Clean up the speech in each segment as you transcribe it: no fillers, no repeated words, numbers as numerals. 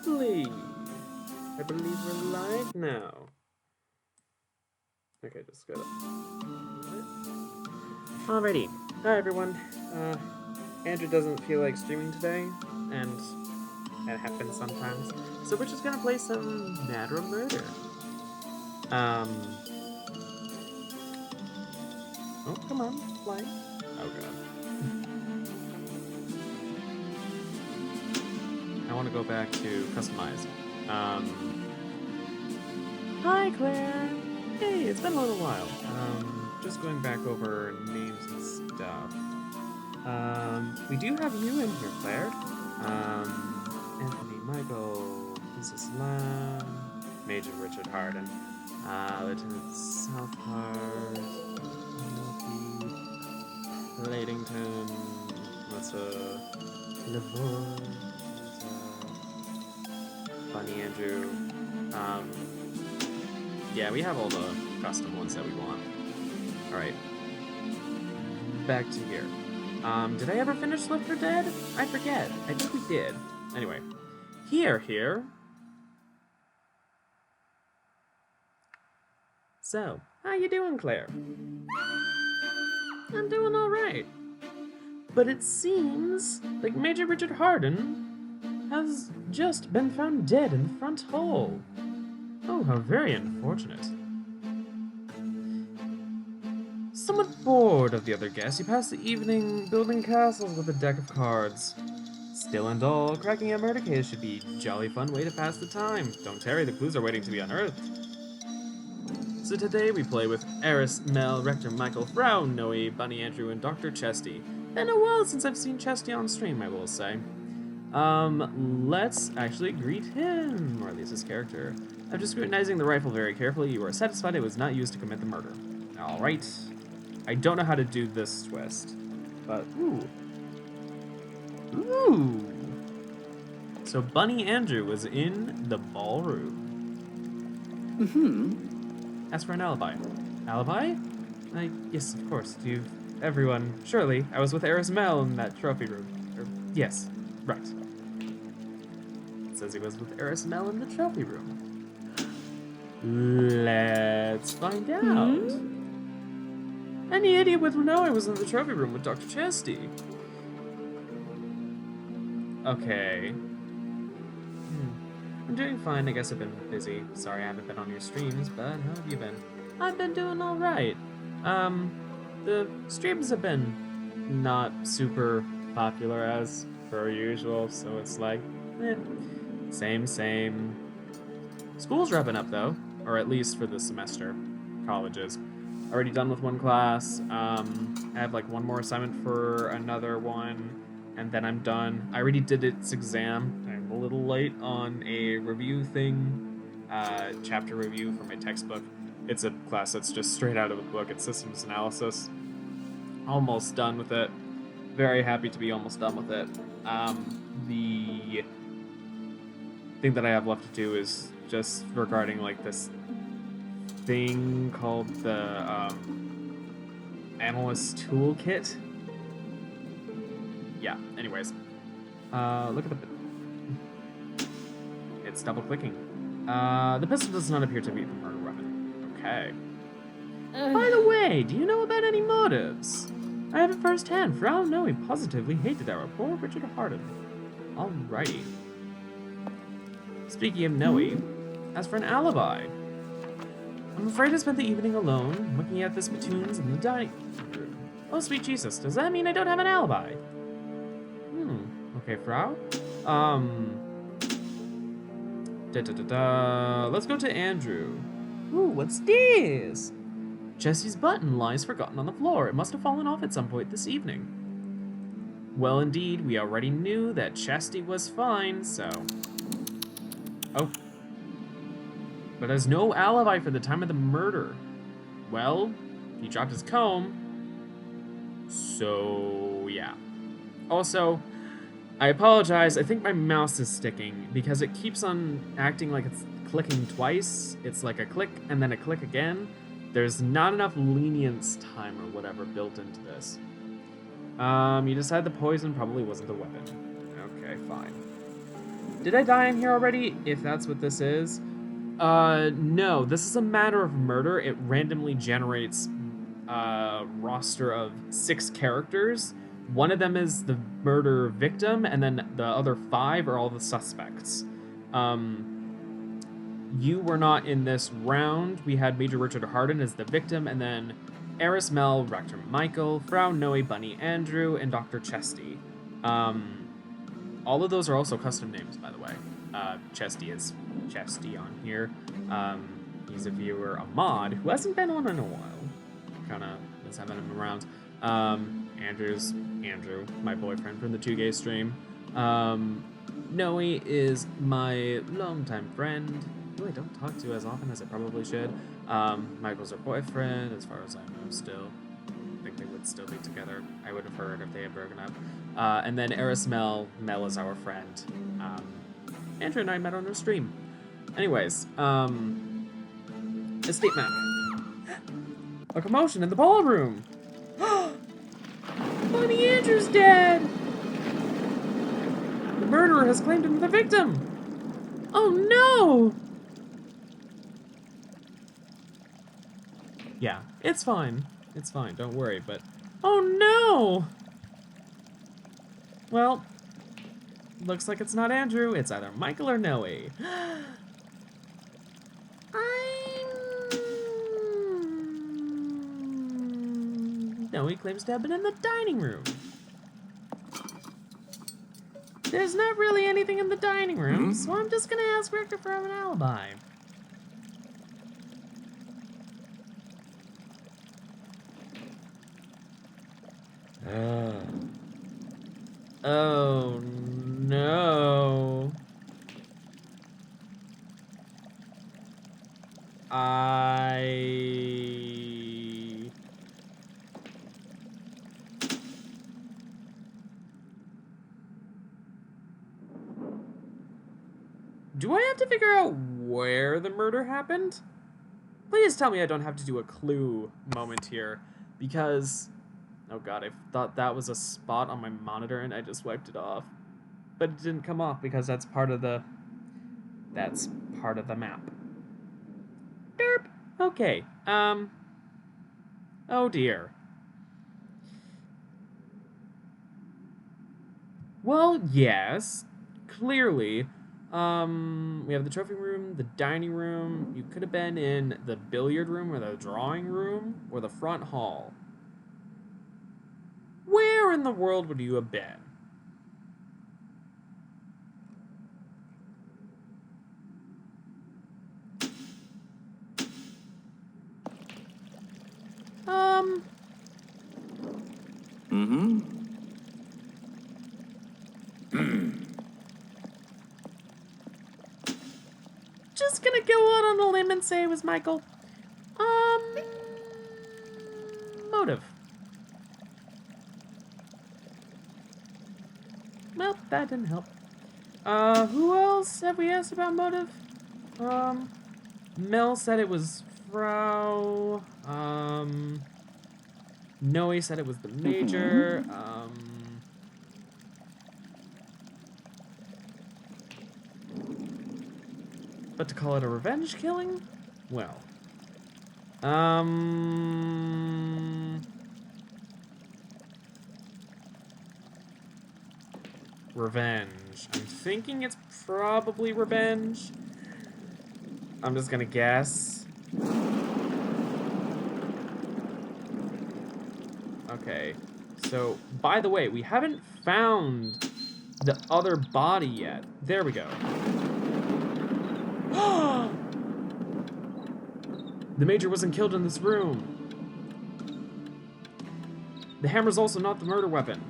Lovely. I believe we're live now. Okay, just go. Alrighty. Hi, everyone. Andrew doesn't feel like streaming today, and that happens sometimes. So we're just gonna play some Matter of Murder. Oh, come on, fly. Oh, God. I want to go back to customize. Hi, Claire. Hey, it's been a little while. Just going back over names and stuff. We do have you in here, Claire. Anthony Michael, Mrs. Lamb, Major Richard Harden, Lieutenant Southpart, Ladington, Melissa Lavoie, Bunny Andrew. Yeah, we have all the custom ones that we want. Alright. Back to here. Did I ever finish Left 4 Dead? I forget. I think we did. Anyway. Here. So, how you doing, Claire? I'm doing alright. But it seems like Major Richard Harden has just been found dead in the front hall. Oh, how very unfortunate. Somewhat bored of the other guests, you pass the evening building castles with a deck of cards. Still and dull, cracking a murder case should be a jolly fun way to pass the time. Don't tarry, the clues are waiting to be unearthed. So today we play with Eris, Mel, Rector Michael, Frau, Noe, Bunny Andrew, and Dr. Chesty. Been a while since I've seen Chesty on stream, I will say. Let's actually greet him, or at least his character. After scrutinizing the rifle very carefully, you are satisfied it was not used to commit the murder. Alright. I don't know how to do this twist, but ooh. So Bunny Andrew was in the ballroom. As for an alibi. Alibi? Yes, of course. Everyone. Surely, I was with Eris Mel in that trophy room. Yes, right. It says he was with Eris Mel in the trophy room. Let's find out. Any idiot would know I was in the trophy room with Dr. Chesty. Okay. I'm doing fine. I guess I've been busy. Sorry I haven't been on your streams, but how have you been? I've been doing alright. The streams have been not super popular as per usual, so it's like, same. School's wrapping up though, or at least for the semester. Colleges. Already done with one class. I have like one more assignment for another one, and then I'm done. I already did its exam. I'm a little late on a review thing, chapter review for my textbook. It's a class that's just straight out of a book. It's systems analysis. Almost done with it. Very happy to be almost done with it. The thing that I have left to do is just regarding like this thing called the Analyst Toolkit. Yeah, anyways. Look at the... It's double-clicking. The pistol does not appear to be the murder weapon. Okay. By the way, do you know about any motives? I have it firsthand. Frau Noe positively hated our poor Richard Harden. Alrighty. Speaking of Noe, as for an alibi, I'm afraid I spent the evening alone, looking at the spittoons in the dining room. Oh, sweet Jesus, does that mean I don't have an alibi? Okay, Frau. Let's go to Andrew. Ooh, what's this? Jesse's button lies forgotten on the floor. It must have fallen off at some point this evening. Well, indeed, we already knew that Chesty was fine, so... Oh. But has no alibi for the time of the murder. Well, he dropped his comb. So, yeah. Also, I apologize. I think my mouse is sticking because it keeps on acting like it's clicking twice. It's like a click and then a click again. There's not enough lenience time or whatever built into this. You decided the poison probably wasn't the weapon. Okay, fine. Did I die in here already? If that's what this is. No. This is a matter of murder. It randomly generates a roster of 6 characters. One of them is the murder victim, and then the other 5 are all the suspects. You were not in this round. We had Major Richard Harden as the victim, and then Eris Mel, Rector Michael, Frau Noe, Bunny Andrew, and Dr. Chesty. All of those are also custom names, by the way. Chesty is Chesty on here. He's a viewer, a mod, who hasn't been on in a while. Kind of miss having him around. Andrew's Andrew, my boyfriend from the 2Gay stream. Noe is my longtime friend, who I don't talk to as often as I probably should. Michael's her boyfriend, as far as I know, still. I think they would still be together. I would have heard if they had broken up. And then Eris Mel. Mel is our friend. Andrew and I met on her stream. Anyways, estate map. A commotion in the ballroom. Bunny Andrew's dead. The murderer has claimed him the victim. Oh no! Yeah, it's fine. It's fine, don't worry, but... Oh no! Well, looks like it's not Andrew. It's either Michael or Noe. Noe claims to have been in the dining room. There's not really anything in the dining room, so I'm just gonna ask Richter for an alibi. Oh no. Do I have to figure out where the murder happened? Please tell me I don't have to do a clue moment here, because... Oh god, I thought that was a spot on my monitor and I just wiped it off. But it didn't come off because that's part of the... That's part of the map. Derp! Okay, oh dear. Well, yes, clearly. We have the trophy room, the dining room. You could have been in the billiard room or the drawing room or the front hall. Where in the world would you have been? Just gonna go out on a limb and say it was Michael. Motive. Well, that didn't help. Who else have we asked about motive? Mel said it was Frau. Noe said it was the Major. But to call it a revenge killing? Well. Revenge. I'm thinking it's probably revenge. I'm just gonna guess. Okay. So, by the way, we haven't found the other body yet. There we go. The Major wasn't killed in this room. The hammer's also not the murder weapon.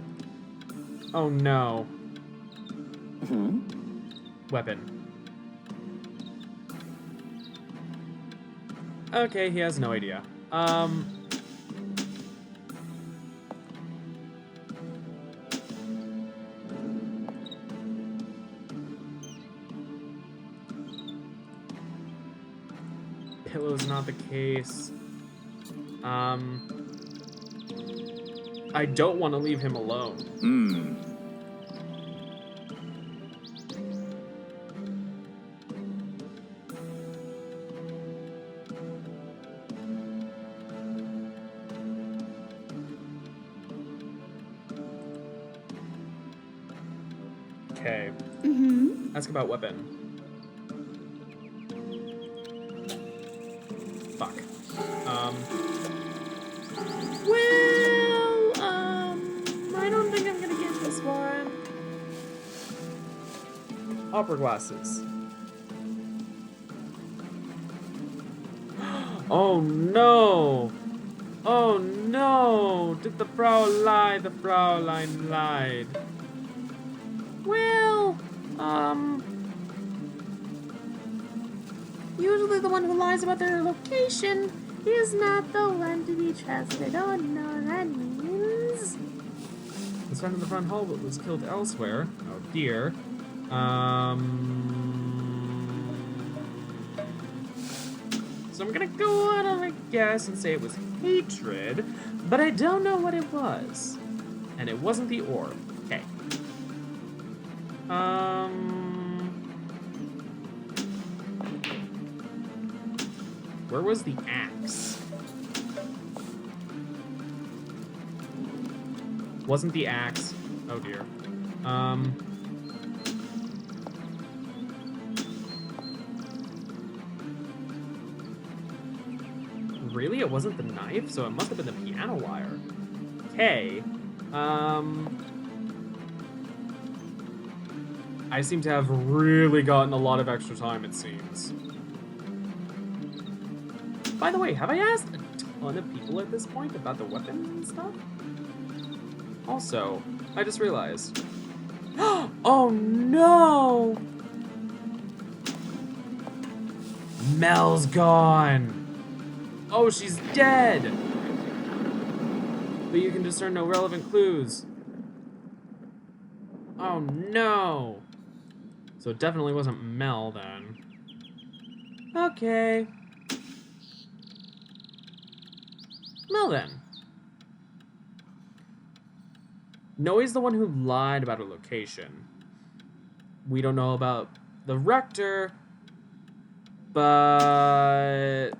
Oh no. Weapon. Okay, he has no idea. Pillow's not the case. I don't want to leave him alone. Okay. Ask about weapon. Fuck. Well, I don't think I'm gonna get this one. Opera glasses. Oh no! Oh no! Did the Frau lie? The Fraulein lied. Well, usually the one who lies about their location is not the one to be trusted. Oh no, that means... Was found in the front hall but was killed elsewhere. Oh dear. So I'm gonna go out on a guess and say it was hatred, but I don't know what it was. And it wasn't the orb. Okay. Where was the axe? Wasn't the axe. Oh dear. Really? It wasn't the knife? So it must have been the piano wire. Okay. I seem to have really gotten a lot of extra time, it seems. By the way, have I asked a ton of people at this point about the weapon and stuff? Also, I just realized. Oh no! Mel's gone! Oh, she's dead! But you can discern no relevant clues. Oh no! So it definitely wasn't Mel then. Okay. Mel then. Noe's the one who lied about her location. We don't know about the rector, but...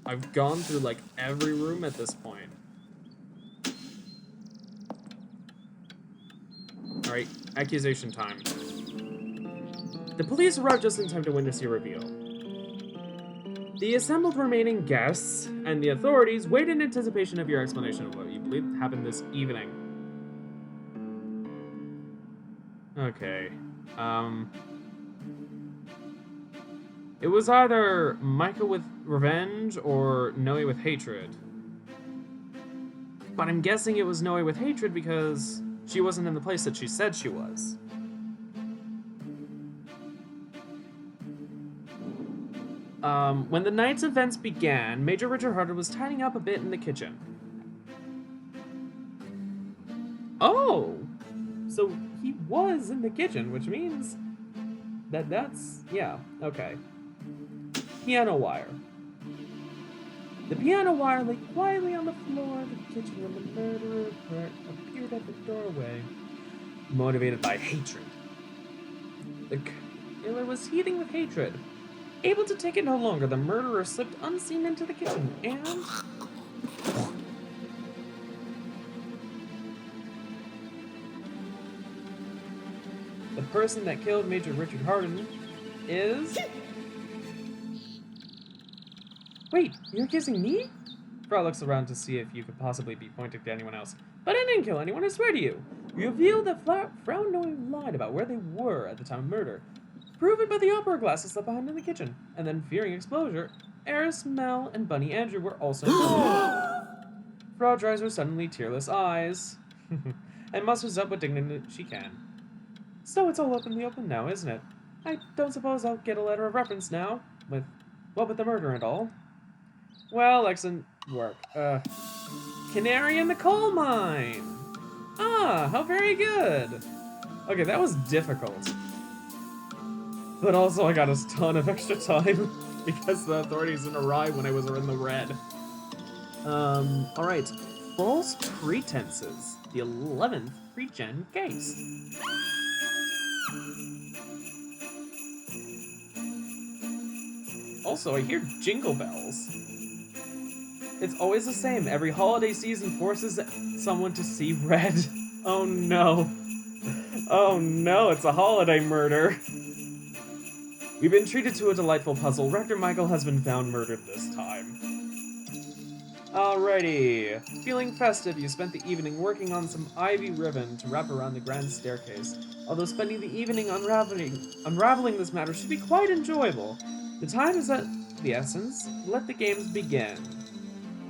I've gone through like every room at this point. Alright, accusation time. The police arrived just in time to witness your reveal. The assembled remaining guests and the authorities wait in anticipation of your explanation of what you believe happened this evening. Okay. It was either Micah with revenge or Noe with hatred. But I'm guessing it was Noe with hatred because she wasn't in the place that she said she was. When the night's events began, Major Richard Harder was tidying up a bit in the kitchen. Oh! So he was in the kitchen, which means that's, yeah, okay. Piano wire. The piano wire lay quietly on the floor of the kitchen when the murderer appeared at the doorway, motivated by hatred. The killer was heating with hatred. Able to take it no longer, the murderer slipped unseen into the kitchen and... The person that killed Major Richard Harden is... Wait, you're accusing me? Frau looks around to see if you could possibly be pointing to anyone else. But I didn't kill anyone, I swear to you. You revealed that Frau knowing lied about where they were at the time of murder. Proven by the opera glasses left behind in the kitchen. And then, fearing exposure, Eris, Mel, and Bunny Andrew were also Frau dries her suddenly tearless eyes and musters up what dignity she can. So it's all up in the open now, isn't it? I don't suppose I'll get a letter of reference now, with the murder and all. Well, excellent work. Canary in the coal mine! Ah, how very good! Okay, that was difficult. But also I got a ton of extra time because the authorities didn't arrive when I was in the red. Alright. False pretenses. The 11th pre-gen case. Also, I hear jingle bells. It's always the same. Every holiday season forces someone to see red. Oh no. Oh no, it's a holiday murder. We've been treated to a delightful puzzle. Rector Michael has been found murdered this time. Alrighty. Feeling festive, you spent the evening working on some ivy ribbon to wrap around the grand staircase. Although spending the evening unraveling this matter should be quite enjoyable. The time is at the essence. Let the games begin.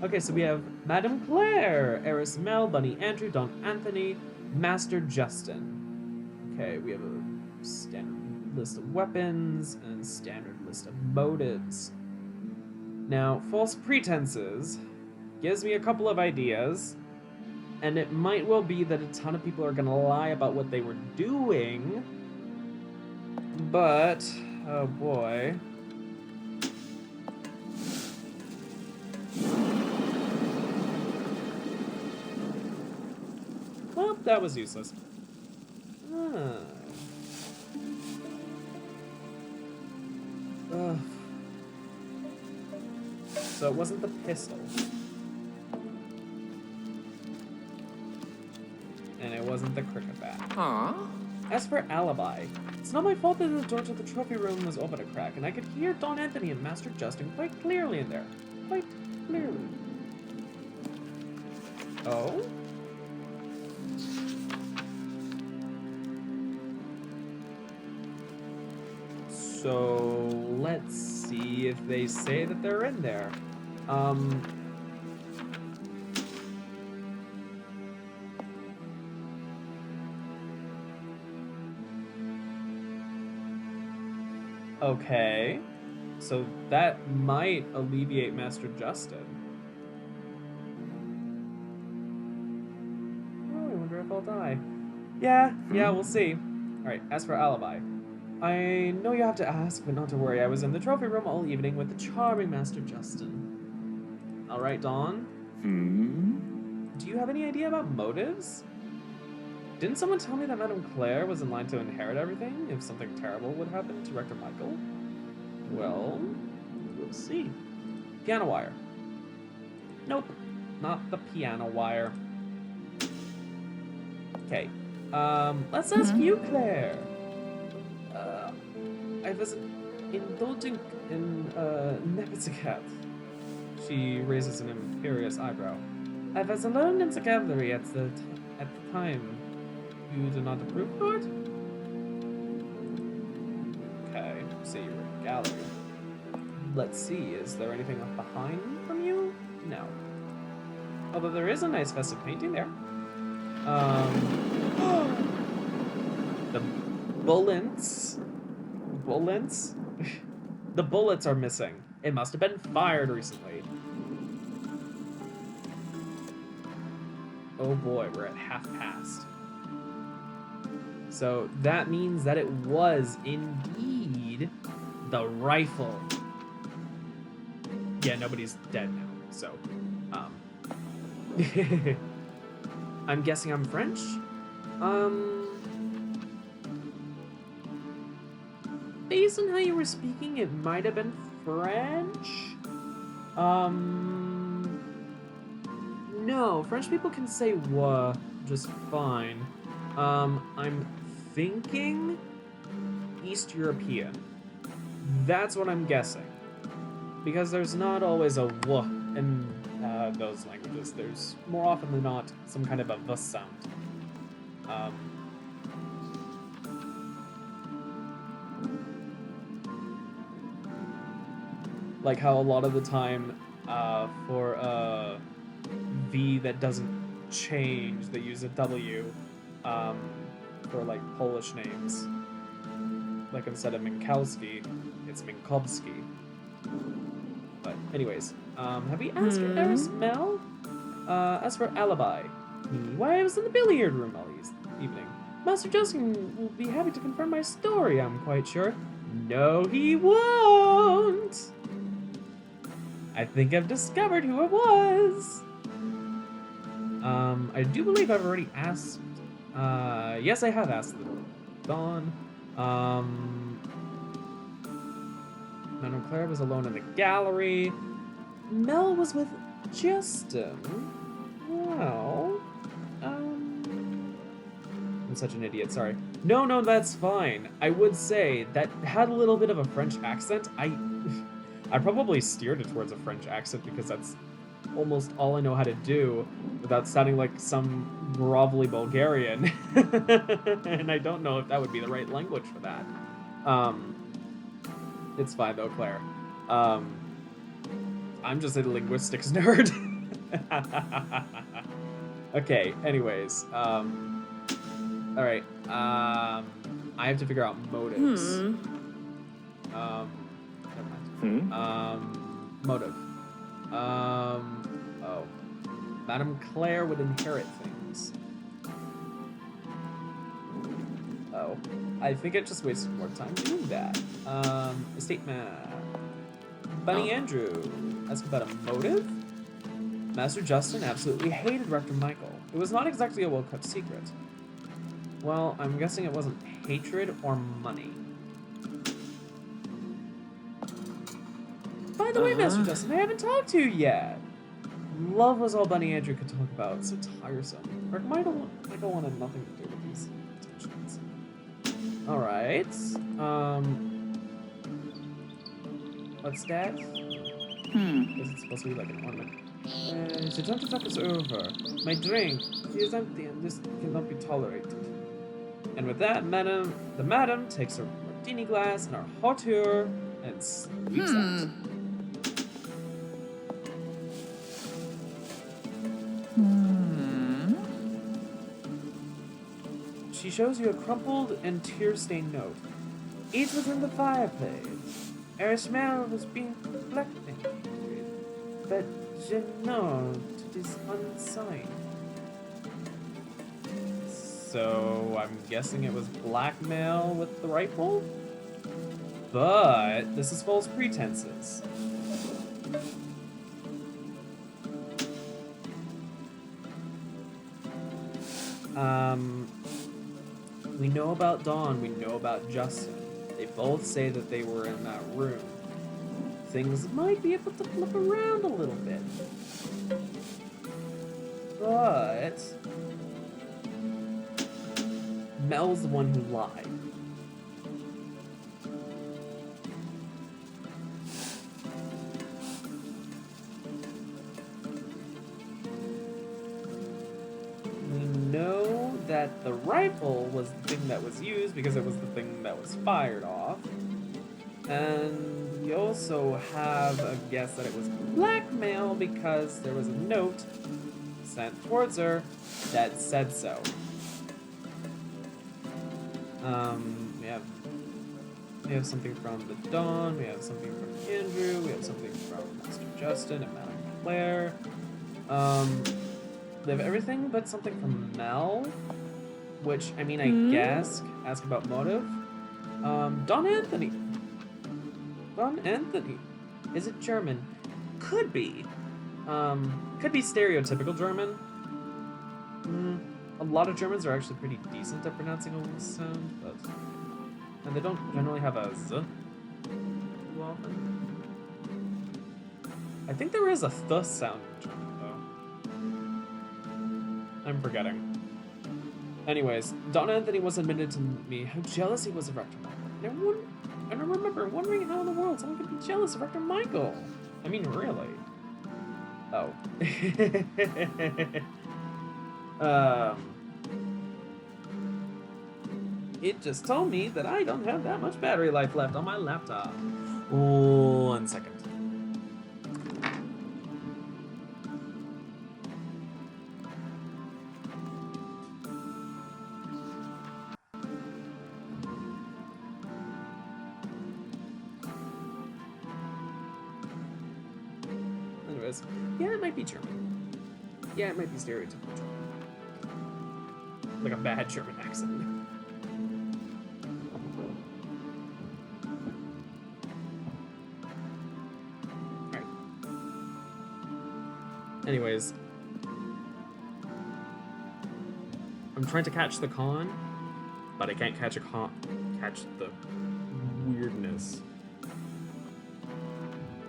Okay, so we have Madame Claire, Eris Mel, Bunny Andrew, Don Anthony, Master Justin. Okay, we have a standard list of weapons and standard list of motives. Now, false pretenses gives me a couple of ideas, and it might well be that a ton of people are gonna lie about what they were doing, but, oh boy. Well, that was useless. Ugh. So it wasn't the pistol. And it wasn't the cricket bat. Aww. As for alibi, it's not my fault that the door to the trophy room was open a crack, and I could hear Don Anthony and Master Justin quite clearly in there. Quite clearly. Oh? So let's see if they say that they're in there. Okay. So that might alleviate Master Justin. Oh, I wonder if I'll die. Yeah, we'll see. Alright, as for alibi. I know you have to ask, but not to worry. I was in the trophy room all evening with the charming Master Justin. Alright, Dawn? Do you have any idea about motives? Didn't someone tell me that Madame Claire was in line to inherit everything if something terrible would happen to Rector Michael? Well, we'll see. Piano wire. Nope, not the piano wire. Okay, let's ask you, Claire. I was indulging in Nepoticat. She raises an imperious eyebrow. I was alone in the gallery at the time. You do not approve, Lord? Okay, so you were in the gallery. Let's see, is there anything left behind from you? No. Although there is a nice festive painting there. The bullets. Bullets? The bullets are missing. It must have been fired recently. Oh boy, we're at half past. So that means that it was indeed the rifle. Yeah, nobody's dead now, so, I'm guessing I'm French? Based on how you were speaking, it might have been French? No, French people can say "wa" just fine. I'm thinking East European. That's what I'm guessing. Because there's not always a "w" in those languages. There's more often than not some kind of a "v" sound. Like how a lot of the time for a V that doesn't change, they use a W for like Polish names. Like instead of Minkowski, it's Minkowski. But anyways, have we asked Eris Mel? As for alibi, why I was in the billiard room all evening. Master Justin will be happy to confirm my story, I'm quite sure. No, he won't! I think I've discovered who it was. I do believe I've already asked. Yes, I have asked them. Dawn. Madame Claire was alone in the gallery. Mel was with Justin. Well, I'm such an idiot, sorry. No, that's fine. I would say that had a little bit of a French accent. I probably steered it towards a French accent because that's almost all I know how to do without sounding like some grovelly Bulgarian. And I don't know if that would be the right language for that. It's fine though, Claire. I'm just a linguistics nerd. Okay, anyways. Alright. I have to figure out motives. Never mind. Motive. Oh. Madame Claire would inherit things. Oh. I think it just wasted more time doing that. Estate map. Bunny Andrew. Ask about a motive? Master Justin absolutely hated Rector Michael. It was not exactly a well-kept secret. Well, I'm guessing it wasn't hatred or money. By the way, Master Justin, I haven't talked to you yet. Love was all Bunny Andrew could talk about. So tiresome. Rector Michael wanted nothing to do with these attentions. Alright. What's that? Is it supposed to be like an ornament? The gentle talk is over. My drink, she is empty and this cannot be tolerated. And with that, the madam takes her martini glass and our hauteur and sweeps out. She shows you a crumpled and tear-stained note. Each was in the fireplace. Erishmel was being blackmailed, but je know it is unsigned. So I'm guessing it was blackmail with the rifle? But this is false pretenses. We know about Dawn, we know about Justin. They both say that they were in that room. Things might be able to flip around a little bit. But Mel's the one who lied. That the rifle was the thing that was used because it was the thing that was fired off. And we also have a guess that it was blackmail because there was a note sent towards her that said so. We have something from the Dawn, we have something from Andrew, we have something from Master Justin and Madame Claire. They have everything but something from Mel. Which, I mean, I guess, ask about motive. Don Anthony. Don Anthony. Is it German? Could be. Could be stereotypical German. A lot of Germans are actually pretty decent at pronouncing a sound, but... And they don't generally have a Z too often. I think there is a th sound in German, though. I'm forgetting. Anyways, Don Anthony was admitted to me how jealous he was of Rector Michael. And I remember wondering how in the world someone could be jealous of Rector Michael. I mean, really. Oh. It just told me that I don't have that much battery life left on my laptop. 1 second. Yeah, it might be German. Yeah, it might be stereotypical German. Like a bad German accent. Alright. Anyways. I'm trying to catch the con, but I can't catch the weirdness.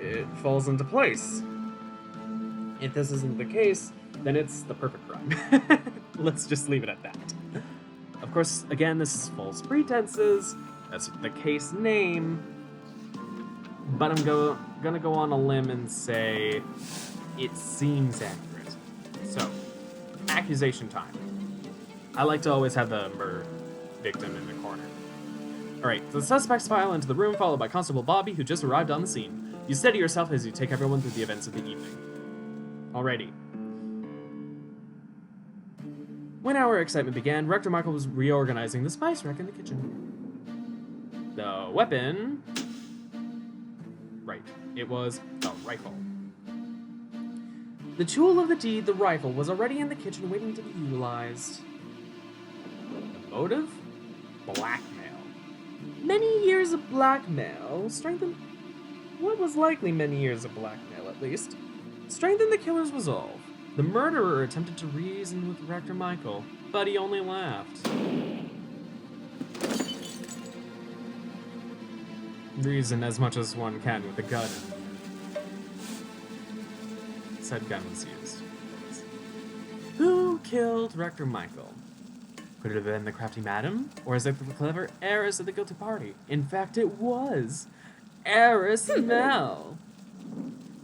it falls into place. If this isn't the case, then it's the perfect crime. Let's just leave it at that. Of course, again, this is false pretenses. That's the case name. But I'm gonna go on a limb and say it seems accurate. So, accusation time. I like to always have the murder victim in the corner. Alright, so the suspects file into the room, followed by Constable Bobby, who just arrived on the scene. You steady yourself as you take everyone through the events of the evening. Alrighty. When our excitement began, Rector Michael was reorganizing the spice rack in the kitchen. The weapon... Right, it was a rifle. The tool of the deed, the rifle, was already in the kitchen waiting to be utilized. The motive? Blackmail. Many years of blackmail strengthened... What was likely many years of blackmail, at least. Strengthened the killer's resolve. The murderer attempted to reason with Rector Michael, but he only laughed. Reason as much as one can with a gun. Said gun was used. Who killed Rector Michael? Could it have been the crafty madam? Or is it the clever heiress of the guilty party? In fact, it was Heiress Mel.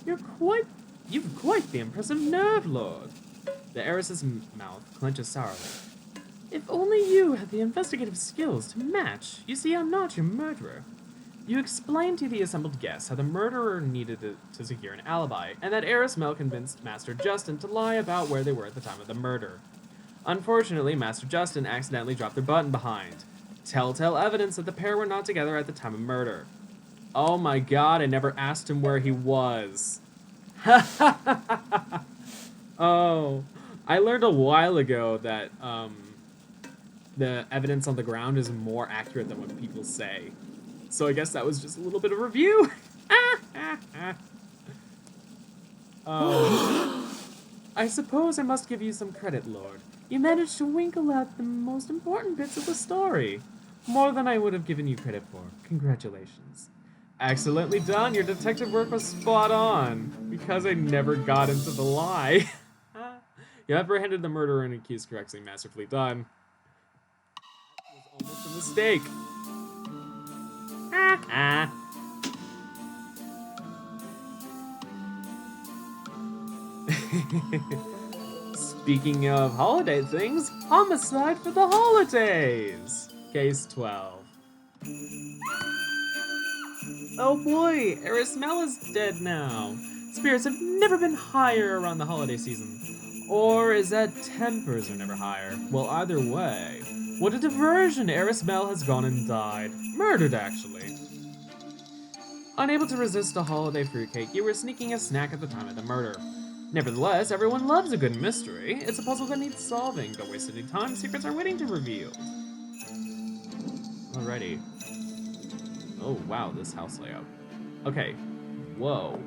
You've quite the impressive nerve, Lord. The heiress's mouth clenches sourly. If only you had the investigative skills to match. You see, I'm not your murderer. You explained to the assembled guests how the murderer needed to secure an alibi, and that Heiress Mel convinced Master Justin to lie about where they were at the time of the murder. Unfortunately, Master Justin accidentally dropped their button behind. Telltale evidence that the pair were not together at the time of murder. Oh my god, I never asked him where he was. Oh, I learned a while ago that the evidence on the ground is more accurate than what people say. So I guess that was just a little bit of review. I suppose I must give you some credit, Lord. You managed to winkle out the most important bits of the story. More than I would have given you credit for. Congratulations. Excellently done. Your detective work was spot on. Because I never got into the lie. You apprehended the murderer and accused correctly. Masterfully done. That was almost a mistake. Speaking of holiday things, homicide for the holidays. Case 12. Oh boy, Heiress Mel is dead now. Spirits have never been higher around the holiday season. Or is that tempers are never higher? Well, either way, what a diversion. Heiress Mel has gone and died. Murdered, actually. Unable to resist a holiday fruitcake, you were sneaking a snack at the time of the murder. Nevertheless, everyone loves a good mystery. It's a puzzle that needs solving. Don't waste any time, secrets are waiting to be revealed. Alrighty. Oh, wow, this house layout. Okay. Whoa.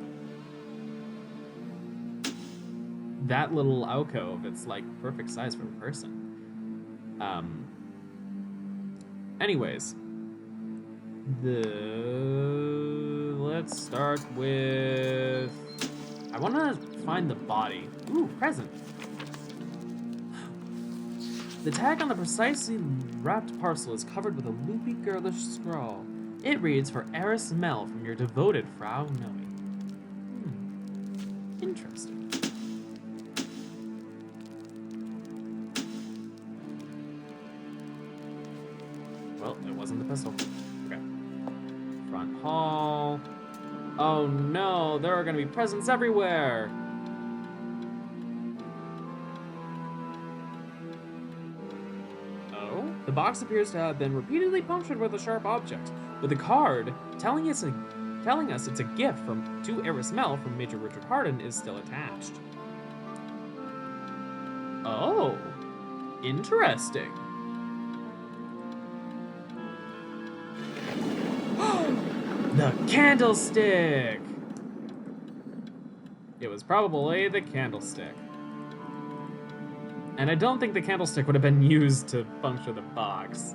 That little alcove, it's like perfect size for a person. Anyways. Let's start with... I want to find the body. Ooh, present. The tag on the precisely wrapped parcel is covered with a loopy, girlish scrawl. It reads, for Heiress Mel from your devoted Frau Noe. Interesting. Well, it wasn't the pistol. Okay. Front hall. Oh no, there are going to be presents everywhere. Oh? The box appears to have been repeatedly punctured with a sharp object, with a card telling us it's a gift to Heiress Mel from Major Richard Harden is still attached. Oh, interesting. The candlestick! It was probably the candlestick. And I don't think the candlestick would have been used to puncture the box.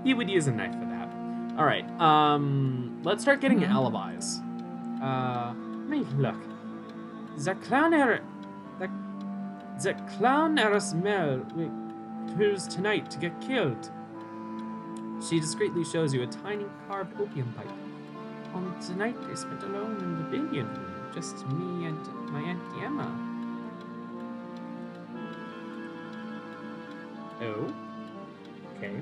He would use a knife for that. Alright, let's start getting alibis. me look. The clown Erasmel appears tonight to get killed. She discreetly shows you a tiny carved opium pipe. Tonight I spent alone in the billiard room, just me and my Auntie Emma. Oh. Okay.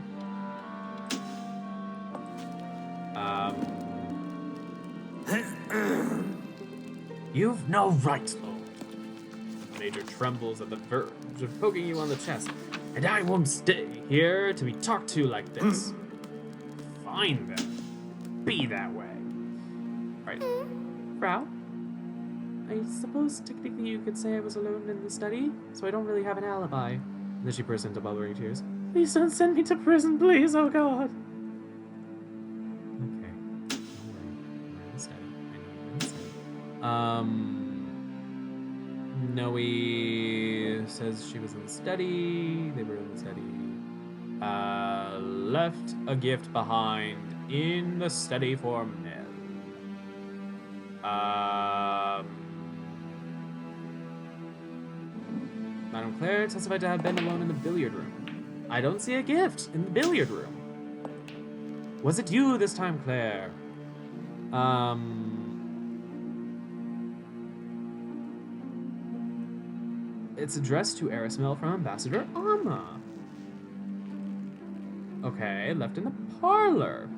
You've no right, Lord. The Major trembles at the verge of poking you on the chest, and I won't stay here to be talked to like this. Fine then. Be that way. Right. Frau? I suppose technically you could say I was alone in the study, so I don't really have an alibi. And then she bursts into bubbling tears. Please don't send me to prison, please, oh God. Okay. Don't worry. We're in the study. I know you're in the study. Noe says she was in the study. They were in the study. Left a gift behind in the study for Mel. Madame Claire testified to have been alone in the billiard room. I don't see a gift in the billiard room. Was it you this time, Claire? It's addressed to Erasmel from Ambassador Amma. Okay, left in the parlor.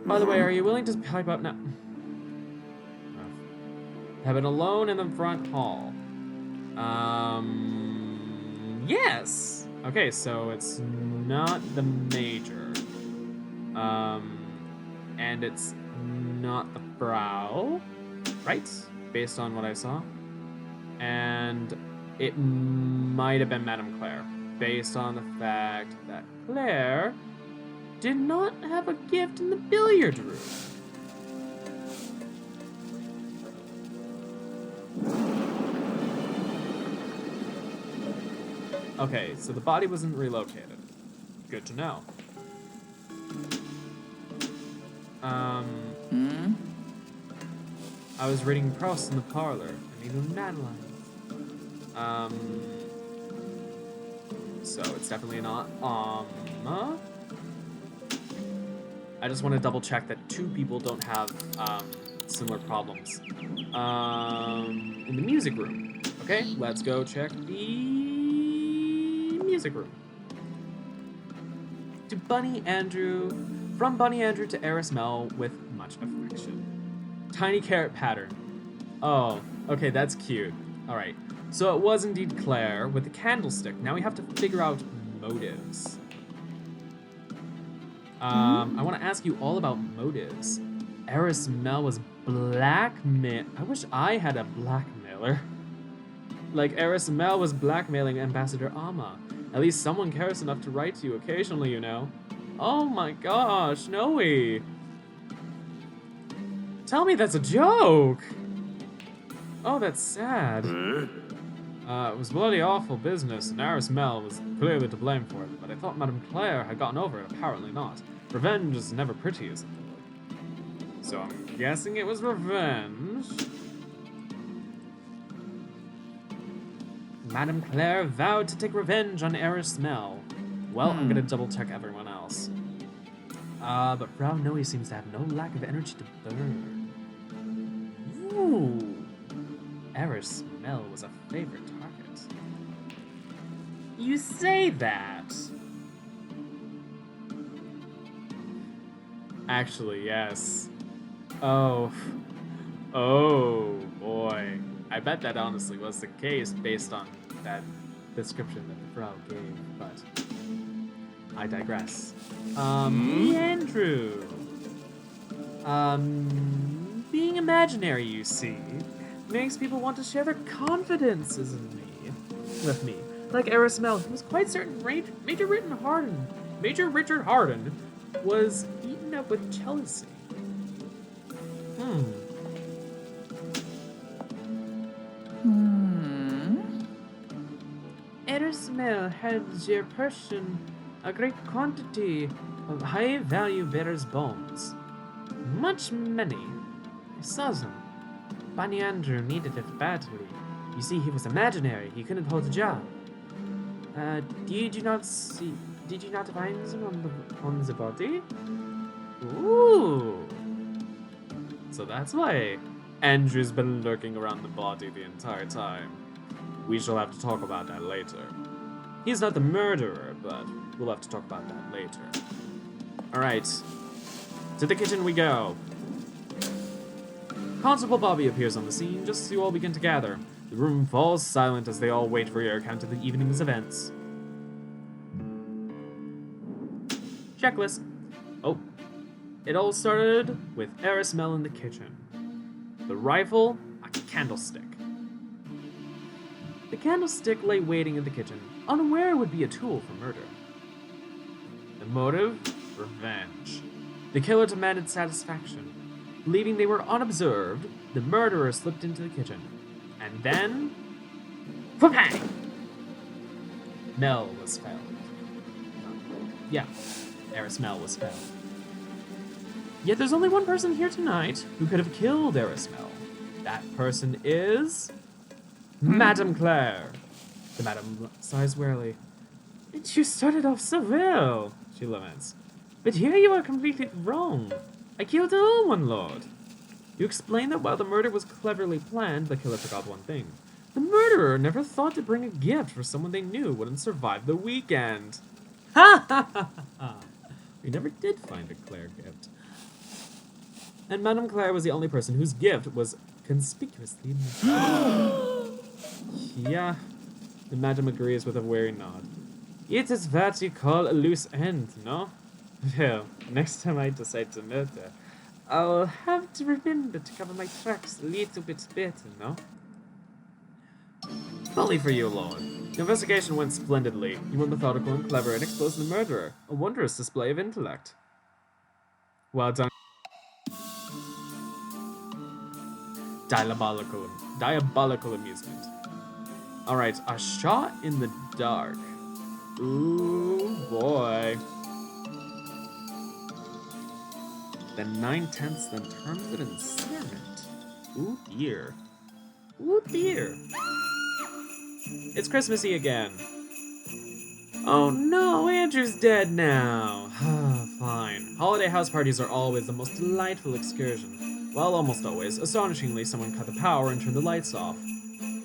By the way, are you willing to pipe up now? Have been alone in the front hall. Yes. Okay, so it's not the Major. And it's not the Frau, right? Based on what I saw. And it might have been Madame Claire, based on the fact that Claire did not have a gift in the billiard room. Okay, so the body wasn't relocated. Good to know. I was reading Proust in the parlor, and even Madeline. So it's definitely not Amma. I just want to double check that two people don't have similar problems. In the music room. Okay, let's go check the music room. To Bunny Andrew, from Bunny Andrew to Erasmel with much affection. Tiny carrot pattern. Oh, okay, that's cute. All right. So it was indeed Claire with the candlestick. Now we have to figure out motives. I want to ask you all about motives. Erasmel was blackmail. I wish I had a blackmailer. Like Erasmel was blackmailing Ambassador Amma. At least someone cares enough to write to you occasionally, you know. Oh my gosh, Noe. Tell me that's a joke. Oh, that's sad. It was bloody awful business, and Erasmel was clearly to blame for it, but I thought Madame Claire had gotten over it, apparently not. Revenge is never pretty, is it? So I'm guessing it was revenge. Madame Claire vowed to take revenge on Erasmel. Well, I'm gonna double check everyone else. But Frau Noe seems to have no lack of energy to burn. Ooh. Erasmel was a favorite target. You say that. Actually, yes. Oh boy. I bet that honestly was the case based on that description that the Frau gave, but I digress. Andrew. Being imaginary, you see, makes people want to share their confidences with me. Like Erasmel, who was quite certain Major Richard Harden was eaten up with jealousy. Erasmel had your person a great quantity of high-value bearer's bones. Many. Sousm. Bunny Andrew needed it badly. You see, he was imaginary. He couldn't hold a job. Did you not find him on the body? Ooh. So that's why Andrew's been lurking around the body the entire time. We shall have to talk about that later. He's not the murderer, but we'll have to talk about that later. Alright. To the kitchen we go. Constable Bobby appears on the scene just as you all begin to gather. The room falls silent as they all wait for your account of the evening's events. Checklist. Oh. It all started with Eris Mel in the kitchen. The rifle, a candlestick. The candlestick lay waiting in the kitchen, unaware it would be a tool for murder. The motive? Revenge. The killer demanded satisfaction. Believing they were unobserved, the murderer slipped into the kitchen. And then... Whoopang! Mel was found. Yeah, Eris Mel was found. Yet there's only one person here tonight who could have killed Eris Mel. That person is... Madame Claire. The Madame sighs wearily. You started off so well, she laments. But here you are completely wrong. I killed no one, Lord. You explain that while the murder was cleverly planned, the killer forgot one thing. The murderer never thought to bring a gift for someone they knew wouldn't survive the weekend. Ha ha ha ha! We never did find a Claire gift. And Madame Claire was the only person whose gift was conspicuously missing. Yeah, the Madame agrees with a weary nod. It is what you call a loose end, no? Well, next time I decide to murder, I'll have to remember to cover my tracks a little bit better, no? Only for you, Lord. The investigation went splendidly. You were methodical and clever in exposing the murderer. A wondrous display of intellect. Well done. Diabolical amusement. Alright, a shot in the dark. Ooh, boy. Then 9/10 then terms it incinerate. Ooh dear. Ooh dear. It's Christmassy again. Oh no, Andrew's dead now. Fine. Holiday house parties are always the most delightful excursion. Well, almost always. Astonishingly, someone cut the power and turned the lights off.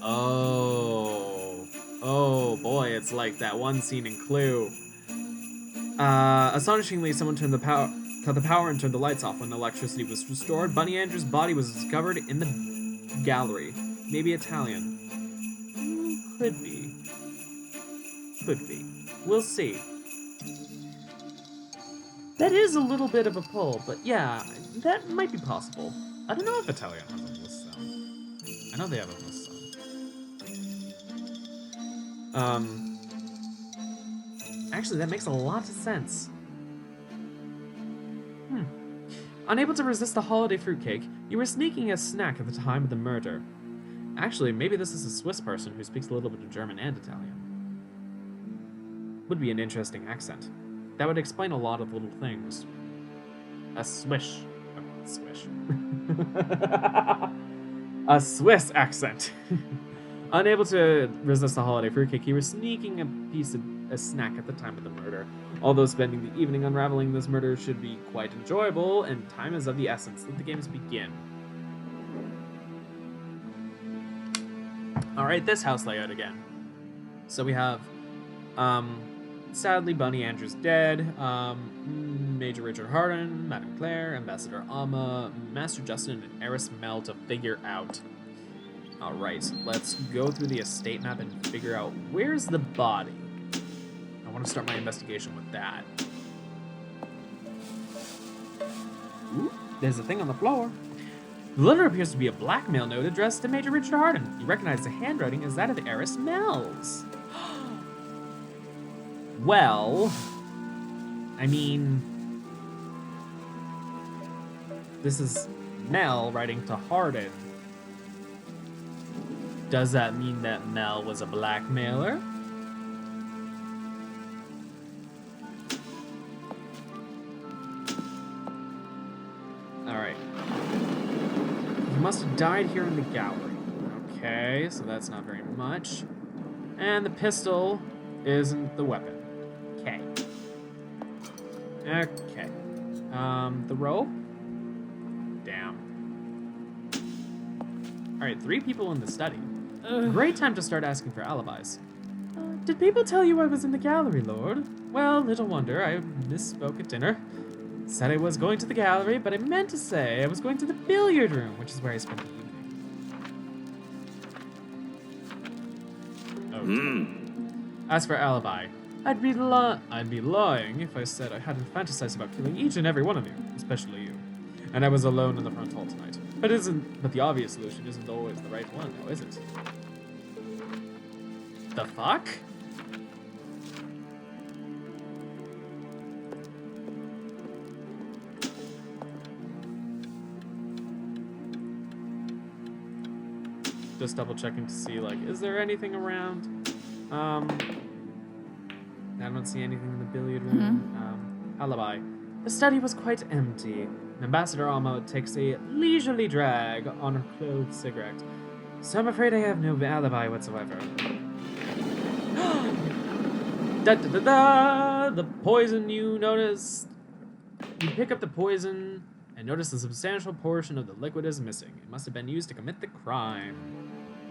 Oh. Oh boy, it's like that one scene in Clue. Astonishingly, someone cut the power and turned the lights off. When the electricity was restored, Bunny Andrews' body was discovered in the gallery. Maybe Italian. Could be. Could be. We'll see. That is a little bit of a pull, but yeah, that might be possible. I don't know if Italian has a bliss zone. I know they have a bliss zone. Actually, that makes a lot of sense. Unable to resist the holiday fruitcake, you were sneaking a snack at the time of the murder. Actually, maybe this is a Swiss person who speaks a little bit of German and Italian. Would be an interesting accent. That would explain a lot of little things. A swish. Oh, swish. A Swiss accent. Unable to resist the holiday fruitcake, you were sneaking a snack at the time of the murder. Although spending the evening unraveling this murder should be quite enjoyable, and time is of the essence. Let the games begin. Alright, this house layout again. So we have, sadly, Bunny Andrews dead, Major Richard Harden, Madame Claire, Ambassador Alma, Master Justin, and Eris Mel to figure out. Alright, let's go through the estate map and figure out where's the body. I want to start my investigation with that. Ooh, there's a thing on the floor. The letter appears to be a blackmail note addressed to Major Richard Harden. You recognize the handwriting as that of Eris Mel's. Well, I mean, this is Mel writing to Harden. Does that mean that Mel was a blackmailer? Alright. must have died here in the gallery. Okay, so that's not very much. And the pistol isn't the weapon. Okay. Okay. The rope? Damn. Alright, 3 people in the study. Great time to start asking for alibis. Did people tell you I was in the gallery, Lord? Well, little wonder, I misspoke at dinner. Said I was going to the gallery, but I meant to say I was going to the billiard room, which is where I spent the evening. Okay. As for alibi, I'd be lying if I said I hadn't fantasized about killing each and every one of you, especially you. And I was alone in the front hall tonight. But the obvious solution isn't always the right one, now is it? The fuck? Just double checking to see, like, is there anything around? I don't see anything in the billiard room. Alibi. The study was quite empty. Ambassador Alma takes a leisurely drag on her clove cigarette. So I'm afraid I have no alibi whatsoever. Da da da da! The poison you notice. You pick up the poison and notice a substantial portion of the liquid is missing. It must have been used to commit the crime.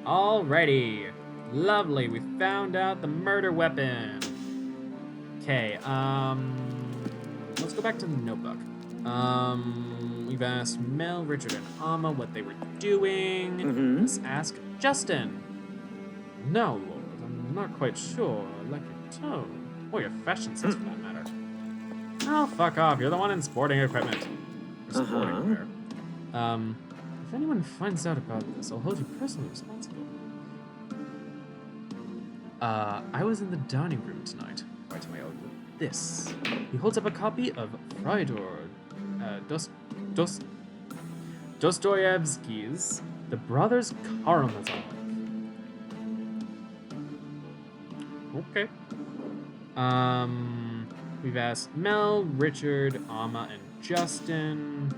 Alrighty. Lovely. We found out the murder weapon. Okay, let's go back to the notebook. We've asked Mel, Richard, and Amma what they were doing. Let's ask Justin. No, Lord, I'm not quite sure. I like your tone. Or your fashion sense, for that matter. Oh, fuck off. You're the one in sporting equipment. Or sporting wear. If anyone finds out about this, I'll hold you personally responsible. I was in the dining room tonight. Right to my own with this. He holds up a copy of Fyodor Dostoevsky's The Brothers Karamazov. Okay. We've asked Mel, Richard, Amma, and Justin.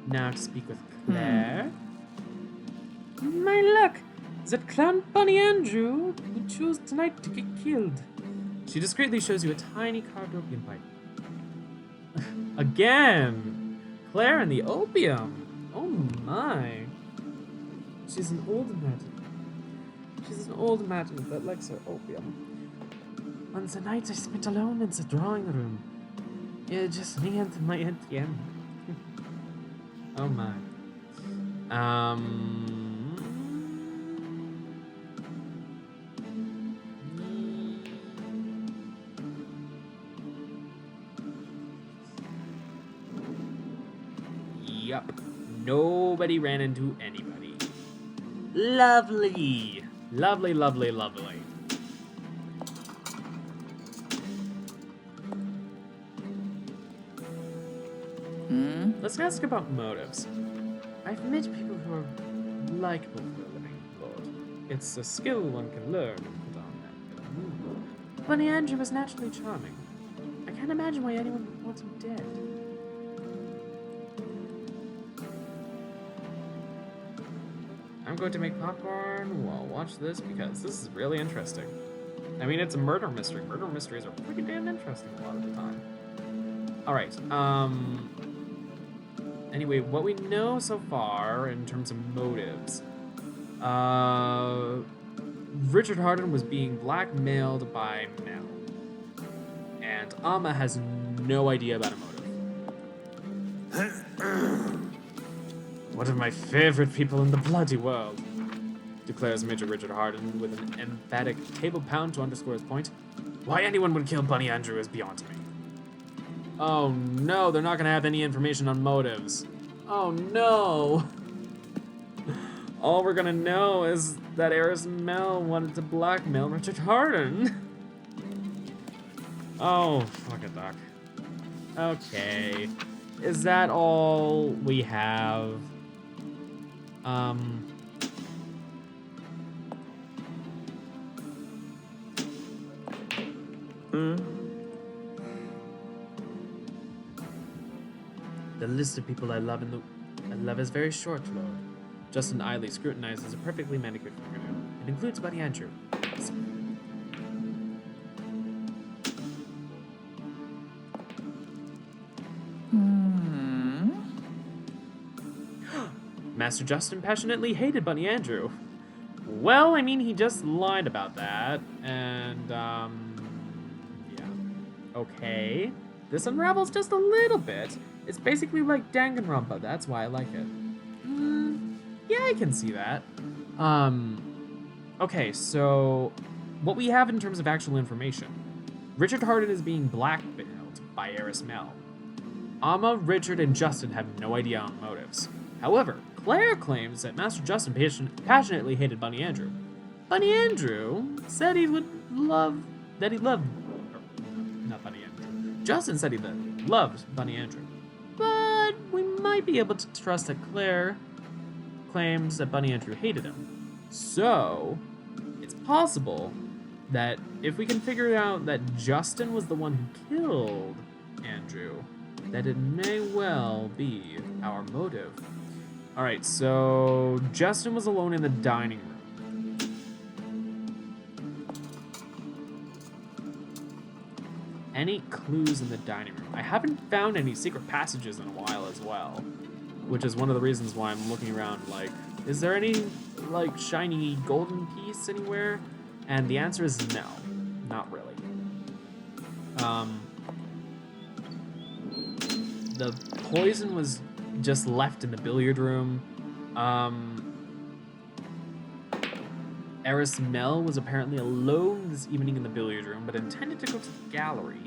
Now to speak with Claire. My luck! That clown Bunny Andrew who chose tonight to get killed. She discreetly shows you a tiny carved opium pipe. Again! Claire and the opium! Oh my! She's an old madam. She's an old madam that likes her opium. On the night I spent alone in the drawing room. Yeah, just me and my ATM. Oh my. Yup. Nobody ran into anybody. Lovely. Lovely, lovely, lovely. Let's ask about motives. I've met people who are likable for a living, Lord. It's a skill one can learn and put on that. Bunny Andrew was naturally charming. I can't imagine why anyone would want him dead. I'm going to make popcorn while watch this because this is really interesting. I mean, it's a murder mystery. Murder mysteries are pretty damn interesting a lot of the time. Alright, anyway, what we know so far in terms of motives, Richard Harden was being blackmailed by Mel, and Amma has no idea about a motive. One of my favorite people in the bloody world, declares Major Richard Harden with an emphatic table pound to underscore his point. Why anyone would kill Bunny Andrew is beyond me. Oh no, they're not gonna have any information on motives. Oh no. All we're gonna know is that Eris Mel wanted to blackmail Richard Harden. Oh, fuck it, Doc. Okay. Is that all we have? The list of people I love is very short, Lord. Justin idly scrutinizes a perfectly manicured fingernail. It includes Bunny Andrew. Master Justin passionately hated Bunny Andrew. Well, I mean, he just lied about that, and, yeah. Okay. This unravels just a little bit. It's basically like Danganronpa, that's why I like it. Yeah, I can see that. Okay, so what we have in terms of actual information. Richard Harden is being blackmailed by Eris Mel. Amma, Richard, and Justin have no idea on motives. However, Claire claims that Master Justin passionately hated Bunny Andrew. Bunny Andrew said he would love that he loved, not Bunny Andrew. Justin said he loved Bunny Andrew, but we might be able to trust that Claire claims that Bunny Andrew hated him. So, it's possible that if we can figure out that Justin was the one who killed Andrew, that it may well be our motive. Alright, so Justin was alone in the dining room. Any clues in the dining room? I haven't found any secret passages in a while as well, which is one of the reasons why I'm looking around like, is there any, like, shiny golden piece anywhere? And the answer is no, not really. The poison was just left in the billiard room. Eris Mel was apparently alone this evening in the billiard room, but intended to go to the gallery.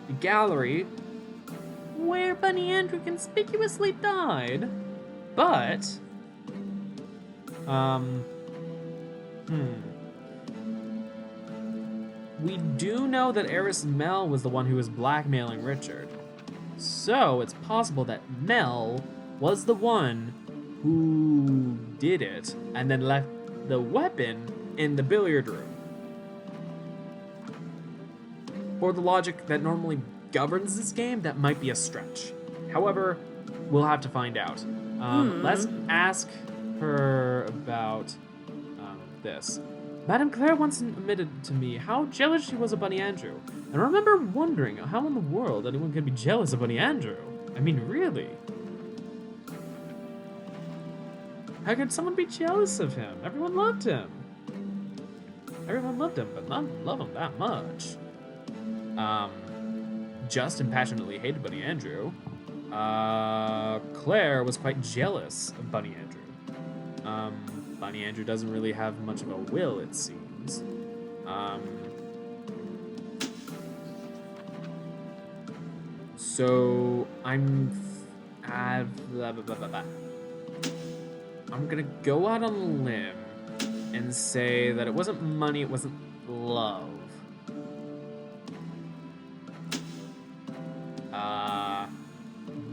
The gallery where Bunny Andrew conspicuously died, but we do know that Eris Mel was the one who was blackmailing Richard. So it's possible that Mel was the one who did it and then left the weapon in the billiard room. For the logic that normally governs this game, that might be a stretch. However, we'll have to find out. Let's ask her about this. Madame Claire once admitted to me how jealous she was of Bunny Andrew. And I remember wondering how in the world anyone could be jealous of Bunny Andrew. I mean, really? How could someone be jealous of him? Everyone loved him. Everyone loved him, but not love him that much. Justin passionately hated Bunny Andrew. Claire was quite jealous of Bunny Andrew. Bunny Andrew doesn't really have much of a will, it seems. So I'm gonna go out on a limb and say that it wasn't money, it wasn't love.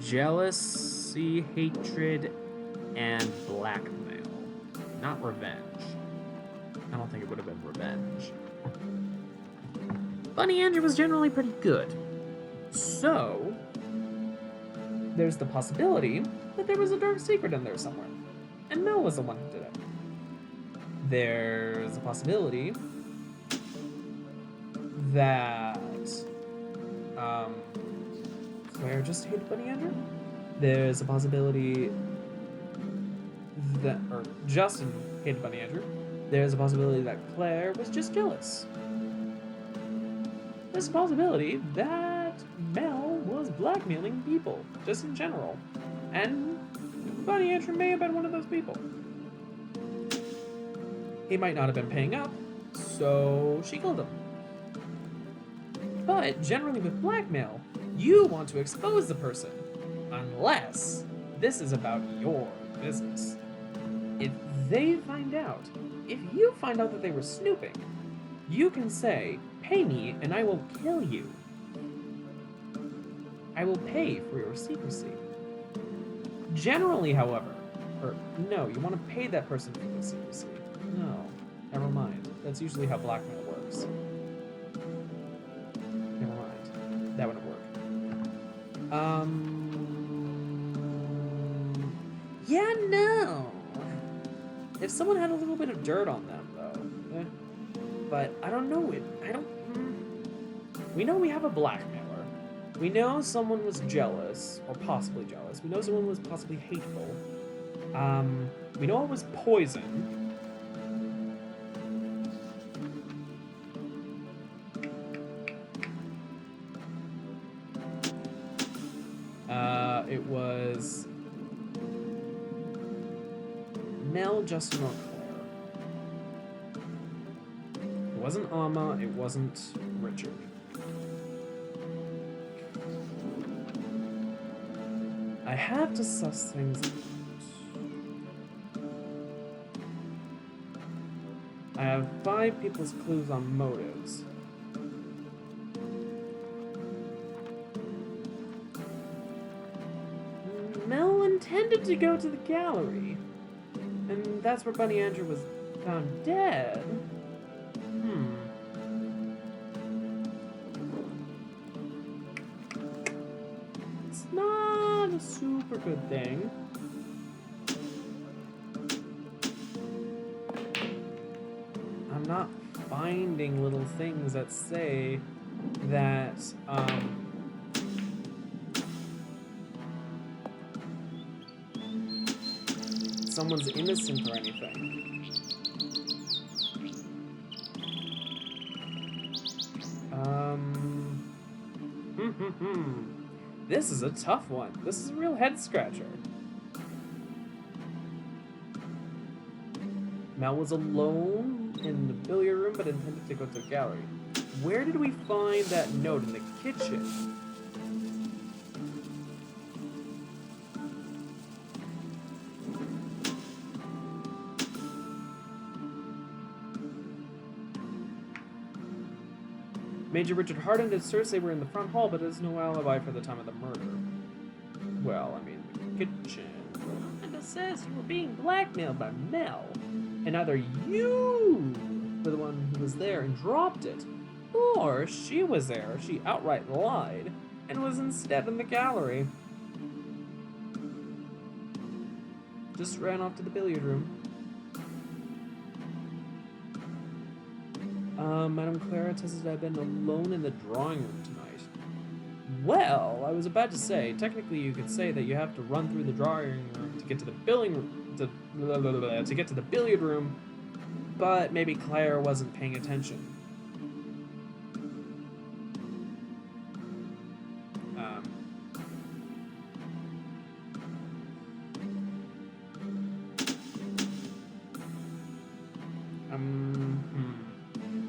Jealousy, hatred, and blackmail. Not revenge. I don't think it would have been revenge. Bunny Andrew was generally pretty good. So, there's the possibility that there was a dark secret in there somewhere. And Mel was the one who did it. There's a possibility that Claire just hated Bunny Andrew. There's a possibility that, or Justin hated Bunny Andrew. There's a possibility that Claire was just jealous. There's a possibility that Mel was blackmailing people, just in general. And Bunny Andrew may have been one of those people. He might not have been paying up, so she killed him. But generally with blackmail, you want to expose the person, unless this is about your business. If they find out, if you find out that they were snooping, you can say, pay me and I will kill you. I will pay for your secrecy. Generally, however, or no, you want to pay that person for the secrecy. No, never mind. That's usually how blackmail works. Never mind. That wouldn't work. Yeah, no. If someone had a little bit of dirt on them, though. But I don't know it. I don't. We know we have a blackmailer. We know someone was jealous, or possibly jealous. We know someone was possibly hateful. We know it was poison. It was Mel, Justin, or Claire. It wasn't Amma, it wasn't Richard. I have to suss things out. I have 5 people's clues on motives. Mel intended to go to the gallery, and that's where Bunny Andrew was found dead. It's not a super good thing. I'm not finding little things that say that, someone's innocent or anything. This is a tough one. This is a real head scratcher. Mel was alone in the billiard room but intended to go to the gallery. Where did we find that note? In the kitchen? Major Richard Hardin and Cersei were in the front hall, but there's no alibi for the time of the murder. Well, I mean, the kitchen. And it says you were being blackmailed by Mel. And either you were the one who was there and dropped it, or she was there, she outright lied, and was instead in the gallery. Just ran off to the billiard room. Madame Clara attested I've been alone in the drawing room tonight. Well, I was about to say, technically you could say that you have to run through the drawing room to get to the to get to the billiard room, but maybe Claire wasn't paying attention.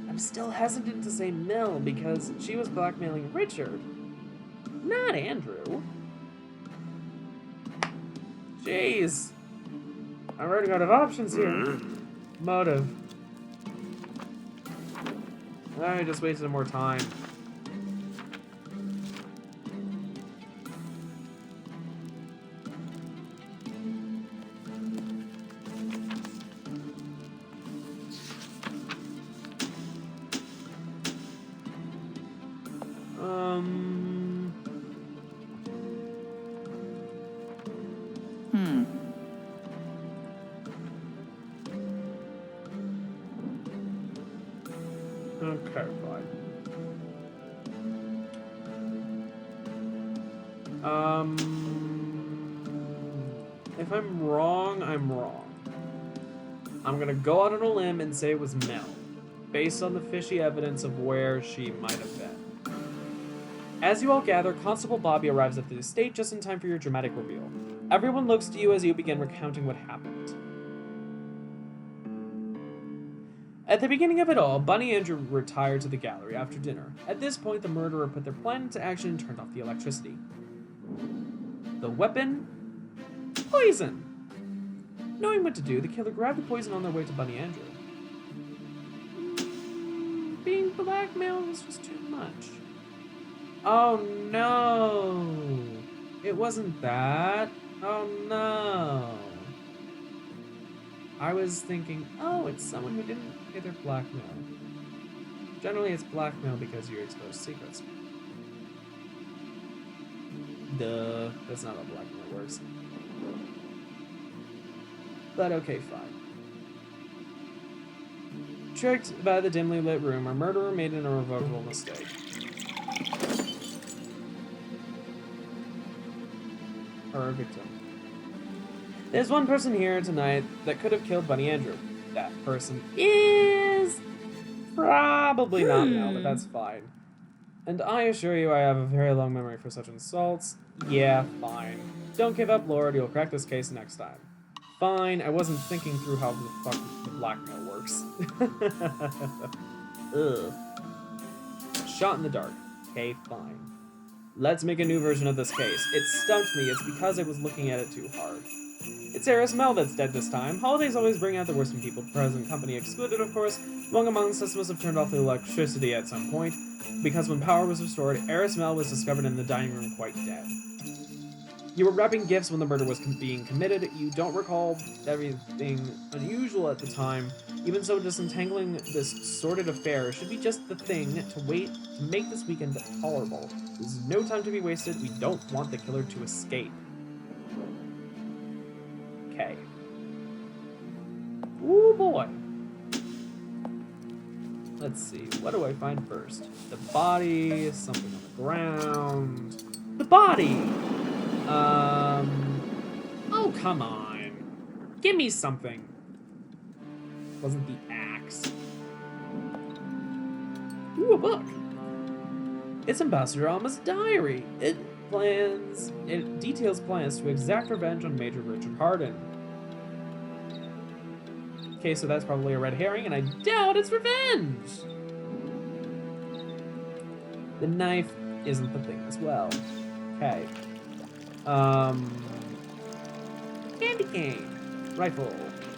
I'm still hesitant to say Mel because she was blackmailing Richard, not Andrew. Jeez. I'm running out of options here. Motive. I just wasted more time. Okay, fine. If I'm wrong, I'm wrong. I'm gonna go out on a limb and say it was Mel, based on the fishy evidence of where she might have been. As you all gather, Constable Bobby arrives at the estate just in time for your dramatic reveal. Everyone looks to you as you begin recounting what happened. At the beginning of it all, Bunny Andrew retired to the gallery after dinner. At this point, the murderer put their plan into action and turned off the electricity. The weapon? Poison! Knowing what to do, the killer grabbed the poison on their way to Bunny Andrew. Being blackmailed was just too much. Oh no! It wasn't that. Oh no! I was thinking, oh, it's someone who didn't pay their blackmail. Generally, it's blackmail because you expose secrets. Duh, that's not how blackmail works. But okay, fine. Tricked by the dimly lit room, our murderer made an irrevocable mistake. Or our victim. There's one person here tonight that could have killed Bunny Andrew. That person is probably not now, but that's fine. And I assure you I have a very long memory for such insults. Yeah, fine. Don't give up, Lord. You'll crack this case next time. Fine, I wasn't thinking through how the fuck the blackmail works. Ugh. Shot in the dark. Okay, fine. Let's make a new version of this case. It stumped me. It's because I was looking at it too hard. It's Eris Mel that's dead this time. Holidays always bring out the worst in people, present company excluded, of course. Amongst us must have turned off the electricity at some point, because when power was restored, Eris Mel was discovered in the dining room quite dead. You were wrapping gifts when the murder was being committed. You don't recall everything unusual at the time. Even so, disentangling this sordid affair should be just the thing to make this weekend tolerable. There's no time to be wasted. We don't want the killer to escape. Okay. Ooh boy. Let's see. What do I find first? The body. Something on the ground. The body. Oh, come on. Give me something. Wasn't the axe. Ooh, a book. It's Ambassador Alma's diary. It details plans to exact revenge on Major Richard Harden. Okay, so that's probably a red herring, and I doubt it's revenge. The knife isn't the thing as well. Okay. Candy cane. Rifle.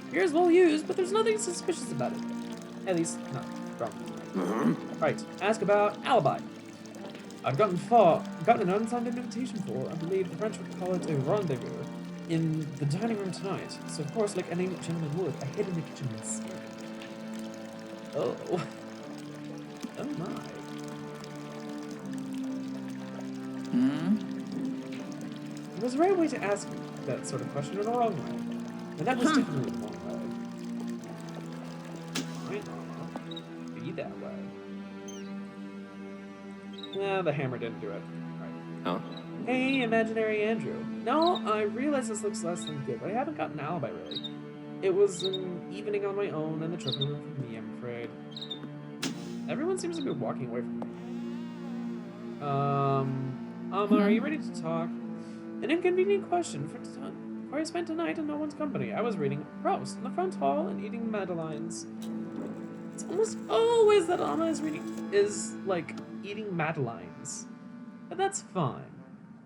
Appears well used, but there's nothing suspicious about it. At least, not from tonight. Right, ask about alibi. I've gotten an unsigned invitation for, I believe the French would call it a rendezvous, in the dining room tonight. So of course, like any gentleman would, I hid in the kitchen instead. Oh. Oh my. There was a right way to ask that sort of question in a wrong way. And that was definitely the wrong way. Fine, be that way. Nah, the hammer didn't do it. Right. Oh. Hey, imaginary Andrew. No, I realize this looks less than good, but I haven't got an alibi, really. It was an evening on my own, and the trophy room for me, I'm afraid. Everyone seems to be walking away from me. Are you ready to talk? An inconvenient question for I spent a night in no one's company. I was reading Proust in the front hall and eating madeleines. It's almost always that Alma is like eating madeleines. But that's fine.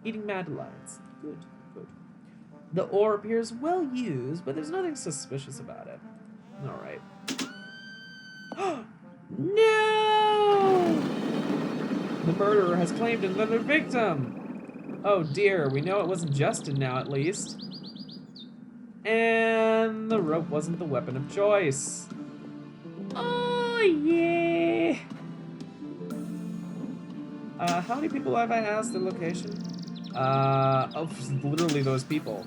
Eating madeleines. Good, good. The ore appears well used, but there's nothing suspicious about it. Alright. No! The murderer has claimed another victim! Oh dear, we know it wasn't Justin now at least. And the rope wasn't the weapon of choice. Oh yeah! How many people have I asked the location? Literally those people.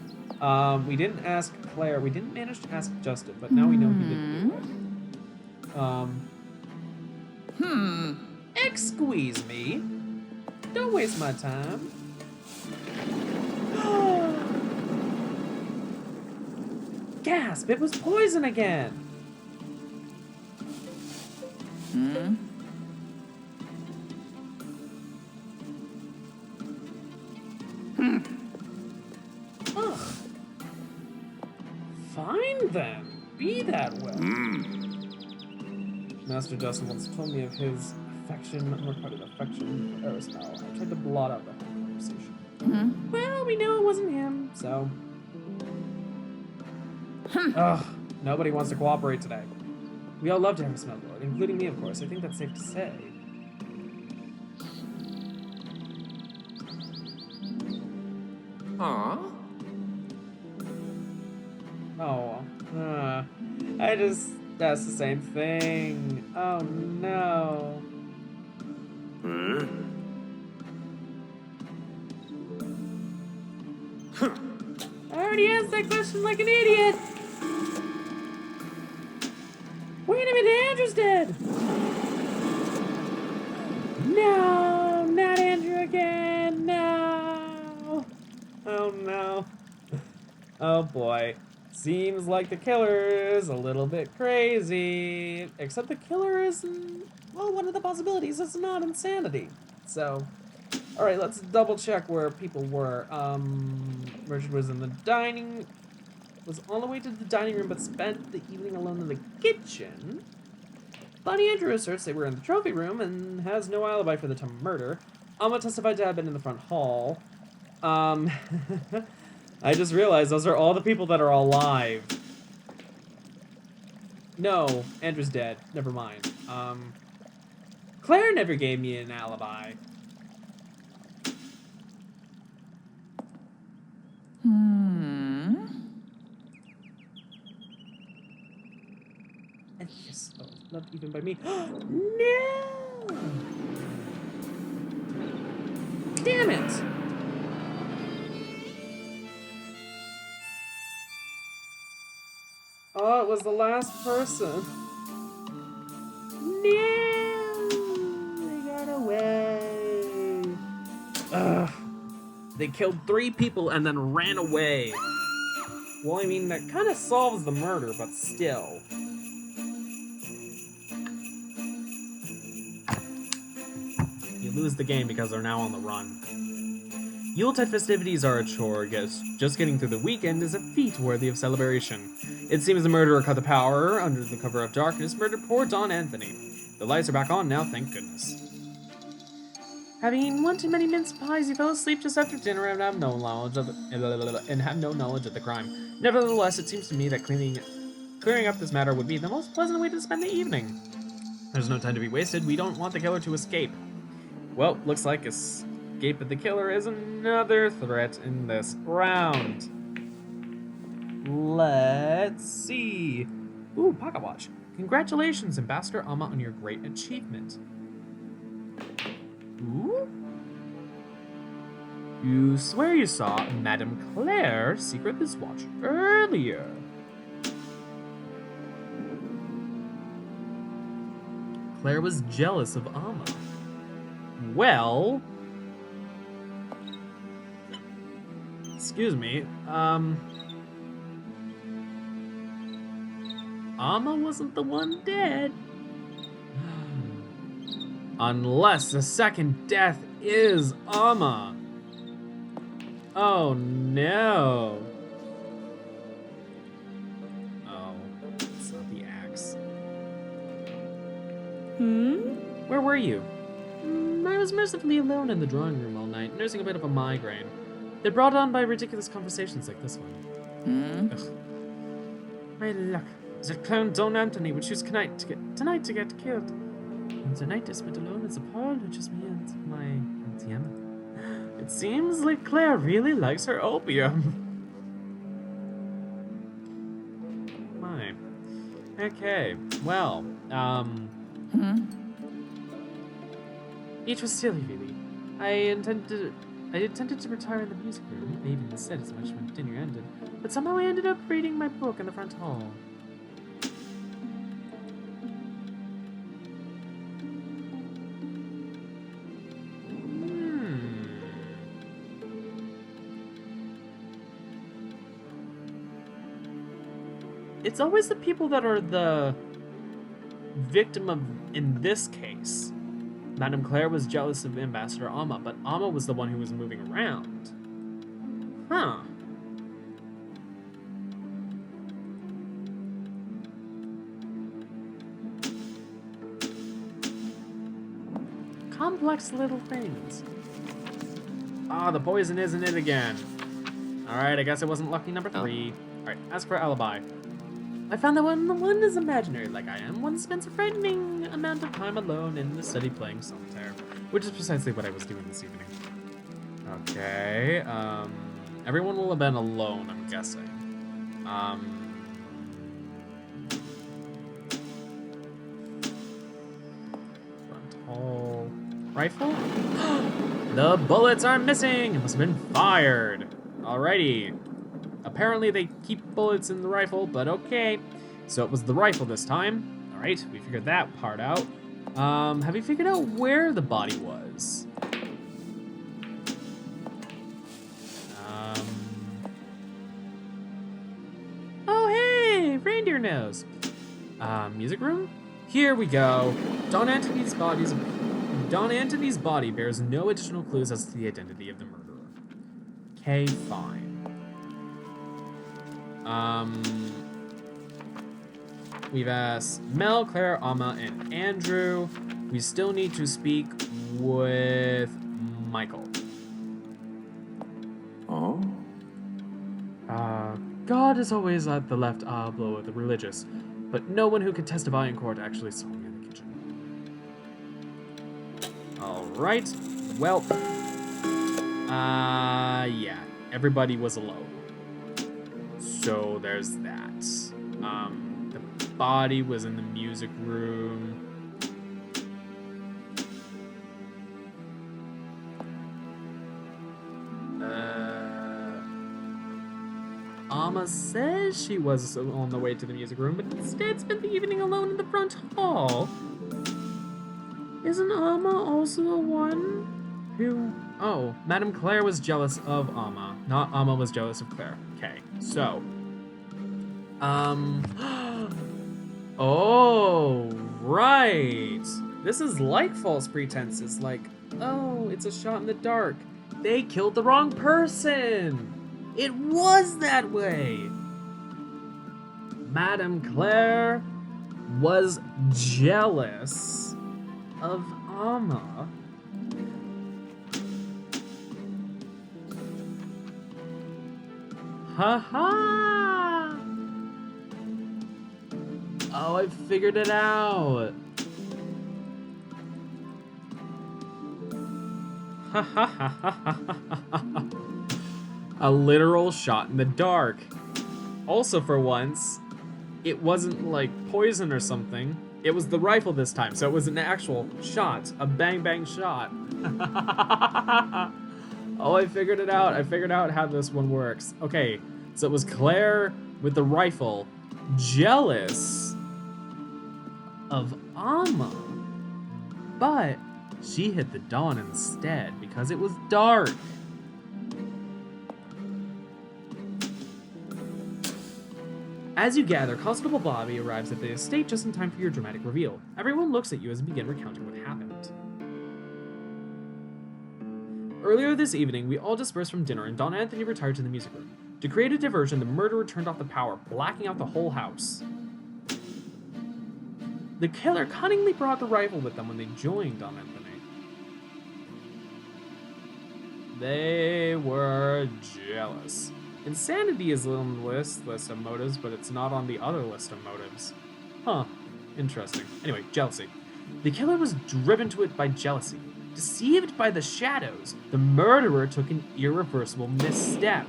We didn't ask Claire. We didn't manage to ask Justin, but now we know he didn't do it. Excuse me. Don't waste my time. Gasp! It was poison again! Ugh. Fine then. Be that way. Master Justin once told me of his unrequited affection for Eris Mel. I tried to blot out that whole conversation. Well, we know it wasn't him, so... Ugh, nobody wants to cooperate today. We all loved Eris Mel, Lord, including me, of course. I think that's safe to say. Aww. Oh, that's the same thing. Oh no. I already asked that question like an idiot. Where Wait a minute, Andrew's dead! No! Not Andrew again! No! Oh no. Oh boy. Seems like the killer is a little bit crazy. Except the killer isn't, well, one of the possibilities is not insanity. So, alright, let's double check where people were. Richard was in the was on the way to the dining room but spent the evening alone in the kitchen. Bonnie Andrew asserts they were in the trophy room and has no alibi for the time of murder. Alma testified to have been in the front hall. I just realized those are all the people that are alive. No, Andrew's dead. Never mind. Claire never gave me an alibi. And yes, oh, not even by me. No! Damn it! Oh, it was the last person. No! They got away. Ugh. They killed 3 people and then ran away. Well, I mean, that kind of solves the murder, but still. You lose the game because they're now on the run. Yuletide festivities are a chore, just getting through the weekend is a feat worthy of celebration. It seems the murderer cut the power under the cover of darkness, murdered poor Don Anthony. The lights are back on now, thank goodness. Having eaten one too many mince pies, he fell asleep just after dinner and have no knowledge of the crime. Nevertheless, it seems to me that clearing up this matter would be the most pleasant way to spend the evening. There's no time to be wasted. We don't want the killer to escape. Well, looks like escape of the killer is another threat in this round. Let's see. Ooh, pocket watch. Congratulations, Ambassador Alma, on your great achievement. Ooh. You swear you saw Madame Claire secret this watch earlier. Claire was jealous of Alma. Well... Excuse me, Alma wasn't the one dead. Unless the second death is Alma. Oh no. Oh, it's not the axe. Where were you? I was mercifully alone in the drawing room all night, nursing a bit of a migraine. They're brought on by ridiculous conversations like this one. Ugh. My luck. That clown Don Anthony would choose tonight to get killed. And tonight I spent alone as a parlor, just me and my Auntie Emma. It seems like Claire really likes her opium. My. Okay, well, Each was silly, really. I intended to retire in the music room, leaving the set as much when dinner ended, but somehow I ended up reading my book in the front hall. It's always the people that are the victim of, in this case. Madame Claire was jealous of Ambassador Alma, but Alma was the one who was moving around. Huh. Complex little things. Ah, the poison isn't it again. Alright, I guess it wasn't lucky number 3. Alright, as for alibi. I found that when the one is imaginary like I am, one spends a frightening amount of time alone in the study playing solitaire, which is precisely what I was doing this evening. Okay, everyone will have been alone, I'm guessing. Front hall. Rifle? The bullets are missing! It must have been fired. Alrighty. Apparently they keep bullets in the rifle, but okay. So it was the rifle this time. All right, we figured that part out. Have you figured out where the body was? Oh, hey, reindeer nose. Music room? Here we go. Don Anthony's body bears no additional clues as to the identity of the murderer. Okay, fine. We've asked Mel, Claire, Amma, and Andrew. We still need to speak with Michael. Oh? God is always at the left blow of the religious, but no one who could testify in court actually saw me in the kitchen. All right, well, yeah, everybody was alone. So there's that. The body was in the music room. Amma says she was on the way to the music room, but instead spent the evening alone in the front hall. Isn't Amma also the one who... Oh, Madame Claire was jealous of Amma, not Amma was jealous of Claire. Okay, so... Oh, right. This is like false pretenses, like, oh, it's a shot in the dark. They killed the wrong person. It was that way. Madame Claire was jealous of Amma. Ha-ha! Oh, I figured it out. Ha ha ha ha ha ha. A literal shot in the dark. Also, for once, it wasn't like poison or something. It was the rifle this time, so it was an actual shot, a bang bang shot. Oh, I figured it out. I figured out how this one works. Okay, so it was Claire with the rifle, jealous of Amma, but she hit the dawn instead because it was dark. As you gather, Constable Bobby arrives at the estate just in time for your dramatic reveal. Everyone looks at you as you begin recounting what happened. Earlier this evening, we all dispersed from dinner and Don Anthony retired to the music room. To create a diversion, the murderer turned off the power, blacking out the whole house. The killer cunningly brought the rifle with them when they joined Don Anthony. They were jealous. Insanity is on the list of motives, but it's not on the other list of motives. Huh, interesting. Anyway, jealousy. The killer was driven to it by jealousy. Deceived by the shadows, the murderer took an irreversible misstep.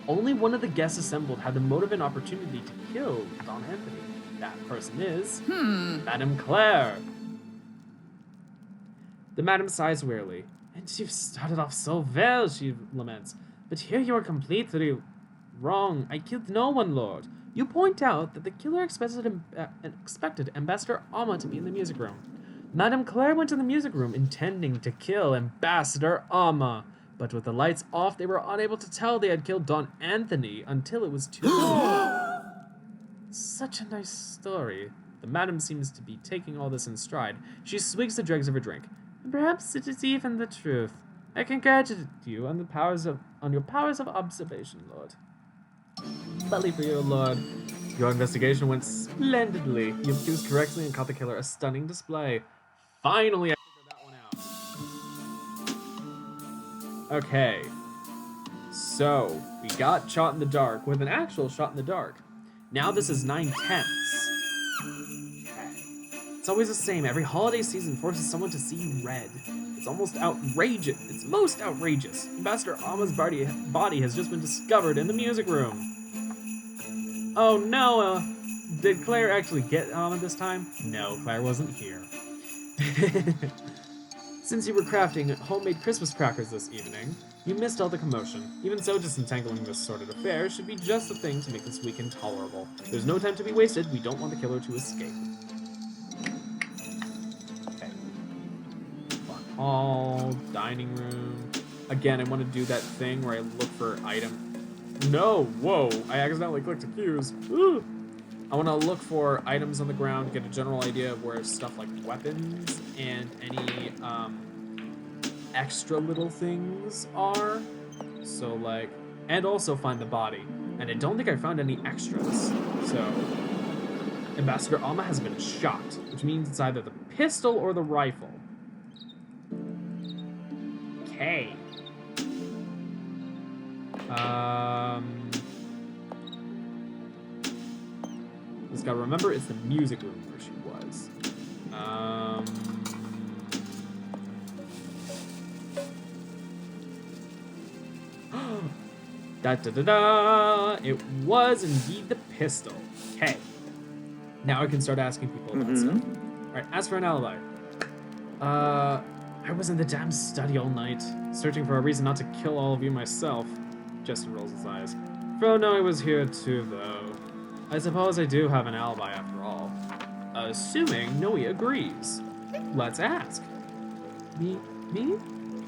Only one of the guests assembled had the motive and opportunity to kill Don Anthony. That person is... Madame Claire. The madam sighs wearily. And you've started off so well, she laments. But here you are completely wrong. I killed no one, Lord. You point out that the killer expected Ambassador Amma to be in the music room. Madame Claire went to the music room intending to kill Ambassador Amma. But with the lights off, they were unable to tell they had killed Don Anthony until it was too late. Such a nice story. The madam seems to be taking all this in stride. She swigs the dregs of her drink. Perhaps it is even the truth. I congratulate you on your powers of observation, Lord. Bully for you, Lord. Your investigation went splendidly. You accused correctly and caught the killer. A stunning display. Finally, I figured that one out. Okay. So, we got shot in the dark with an actual shot in the dark. Now this is 9/10. It's always the same. Every holiday season forces someone to see red. It's almost outrageous. It's most outrageous. Ambassador Amma's body has just been discovered in the music room. Oh no, did Claire actually get Amma this time? No, Claire wasn't here. Since you were crafting homemade Christmas crackers this evening, You missed all the commotion. Even so, disentangling this sordid affair should be just the thing to make this week intolerable. There's no time to be wasted. We don't want the killer to escape. Okay. Barn hall, dining room. Again, I want to do that thing where I look for item. No, whoa! I accidentally clicked accuse. Ooh. I want to look for items on the ground, get a general idea of where stuff like weapons and any extra little things are. So like, and also find the body. And I don't think I found any extras. So, Ambassador Alma has been shot, which means it's either the pistol or the rifle. Okay. Just gotta remember it's the music room where she was. Da da da da! It was indeed the pistol. Okay. Now I can start asking people about stuff. Alright, as for an alibi. I was in the damn study all night, searching for a reason not to kill all of you myself. Justin rolls his eyes. Fro Noe was here too, though. I suppose I do have an alibi after all. Assuming Noe agrees. Let's ask. Me?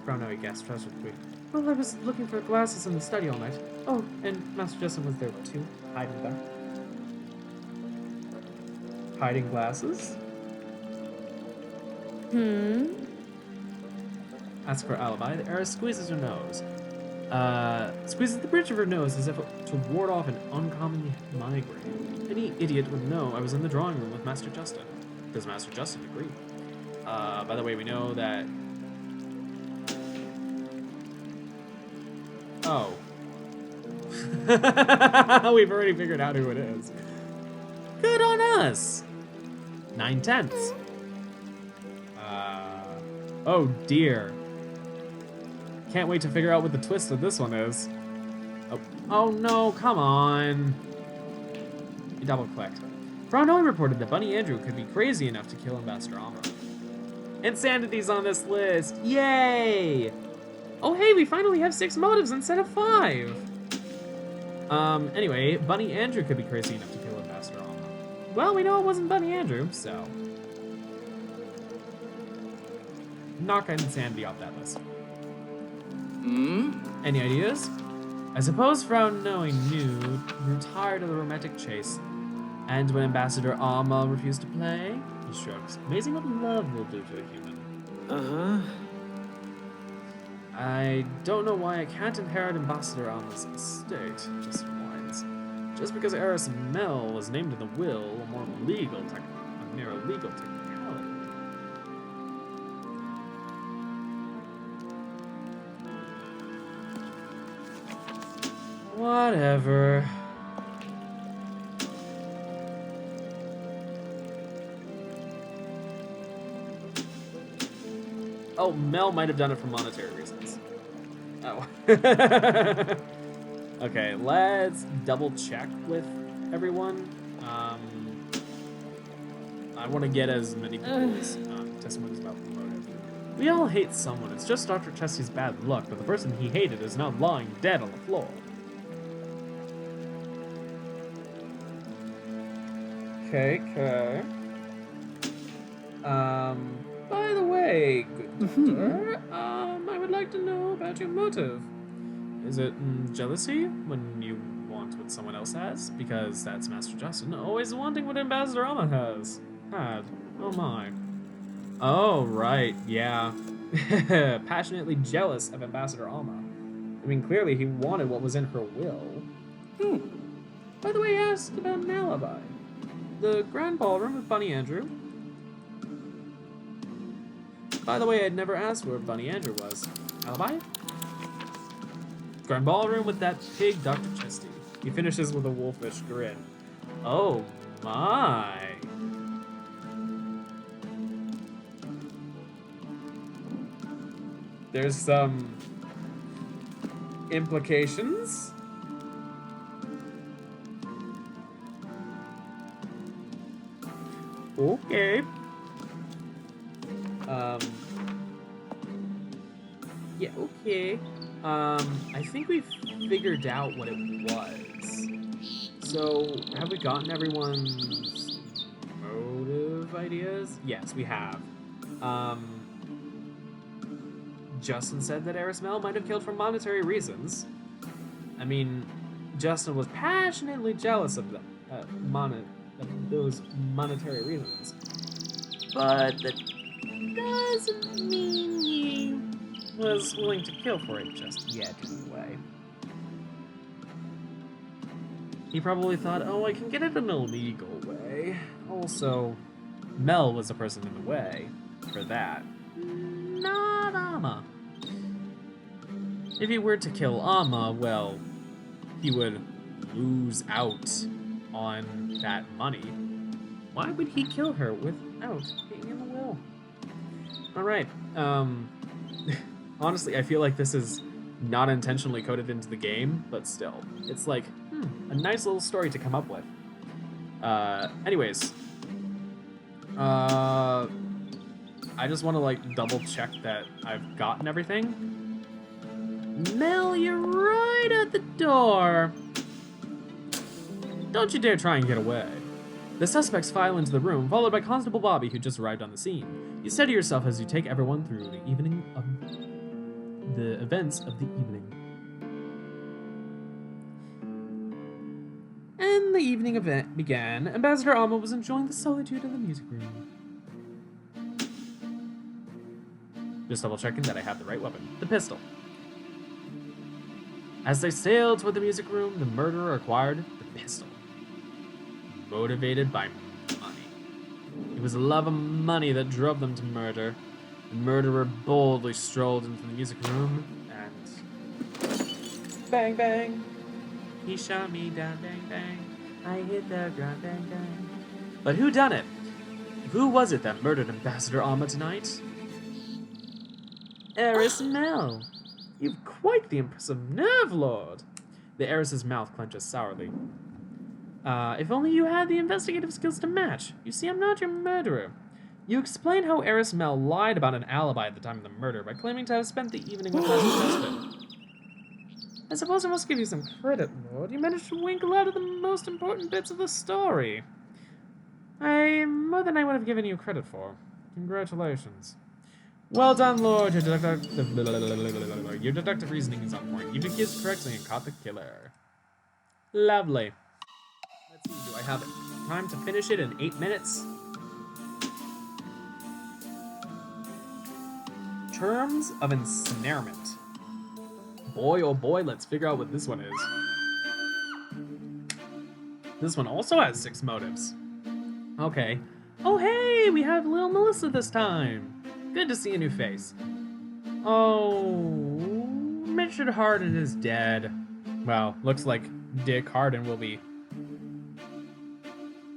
Fro Noe gasped trustfully. Well, I was looking for glasses in the study all night. Oh, and Master Justin was there too, hiding them. Hiding glasses? As for alibi, the heiress squeezes her nose. Squeezes the bridge of her nose as if to ward off an uncommon migraine. Any idiot would know I was in the drawing room with Master Justin. Does Master Justin agree? By the way, we know that... Oh. We've already figured out who it is. Good on us! 9/10. Oh dear. Can't wait to figure out what the twist of this one is. Oh no, come on. He double-clicked. Fro Noe reported that Bunny Andrew could be crazy enough to kill Ambassador Alma. Insanity's on this list. Yay! Oh hey, we finally have 6 motives instead of 5. Anyway, Bunny Andrew could be crazy enough to kill Ambassador Alma. Well, we know it wasn't Bunny Andrew, so... knock insanity off that list. Any ideas? I suppose Fro Noe grew tired of the romantic chase. And when Ambassador Alma refused to play, he shrugs. Amazing what love will do to a human. I don't know why I can't inherit Ambassador Alma's estate, just whines. Just because heiress Mel was named in the will, a mere legal technicality. Whatever. Oh, Mel might have done it for monetary reasons. Oh. Okay, let's double check with everyone. I want to get as many people's testimonies about the motive. We all hate someone. It's just Dr. Chesty's bad luck, but the person he hated is now lying dead on the floor. Okay. By the way, good doctor, I would like to know about your motive. Is it jealousy when you want what someone else has? Because that's Master Justin, always wanting what Ambassador Alma has. Had. Oh my. Oh, right, yeah. Passionately jealous of Ambassador Alma. I mean, clearly he wanted what was in her will. By the way, I asked about an alibi. The Grand Ballroom with Bunny Andrew. By the way, I'd never asked where Bunny Andrew was. Alibi? Grand Ballroom with that pig, Dr. Chesty. He finishes with a wolfish grin. Oh my. There's some implications. Okay. Yeah, okay. I think we've figured out what it was. So, have we gotten everyone's motive ideas? Yes, we have. Justin said that Arismel might have killed for monetary reasons. I mean, Justin was passionately jealous of them, those monetary reasons. But that doesn't mean he was willing to kill for it just yet, anyway. He probably thought, oh, I can get it in a legal way. Also, Mel was the person in the way for that. Not Amma. If he were to kill Amma, well, he would lose out on that money. Why would he kill her without being in the will? Alright, honestly, I feel like this is not intentionally coded into the game, but still. It's like, a nice little story to come up with. Anyways. I just want to, like, double check that I've gotten everything. Mel, you're right at the door. Don't you dare try and get away. The suspects file into the room, followed by Constable Bobby, who just arrived on the scene. You steady yourself as you take everyone through the events of the evening. And the evening event began. Ambassador Amma was enjoying the solitude of the music room. Just double checking that I have the right weapon. The pistol. As they sailed toward the music room, the murderer acquired the pistol. Motivated by money. It was the love of money that drove them to murder. The murderer boldly strolled into the music room and... bang, bang. He shot me down, bang, bang. I hit the ground, bang, bang. But who done it? Who was it that murdered Ambassador Amma tonight? Arismel. You've quite the impressive nerve, Lord. The heiress's mouth clenches sourly. If only you had the investigative skills to match. You see, I'm not your murderer. You explain how Arismel lied about an alibi at the time of the murder by claiming to have spent the evening with Master Justin. I suppose I must give you some credit, Lord. You managed to winkle out of the most important bits of the story. More than I would have given you credit for. Congratulations. Well done, Lord. Your deductive reasoning is on point. You've accused correctly and caught the killer. Lovely. Let's see, do I have time to finish it in 8 minutes? Terms of ensnarement. Boy, oh boy, let's figure out what this one is. This one also has 6 motives. Okay. Oh, hey, we have little Melissa this time. Good to see a new face. Oh, Richard Harden is dead. Well, looks like Dick Harden will be...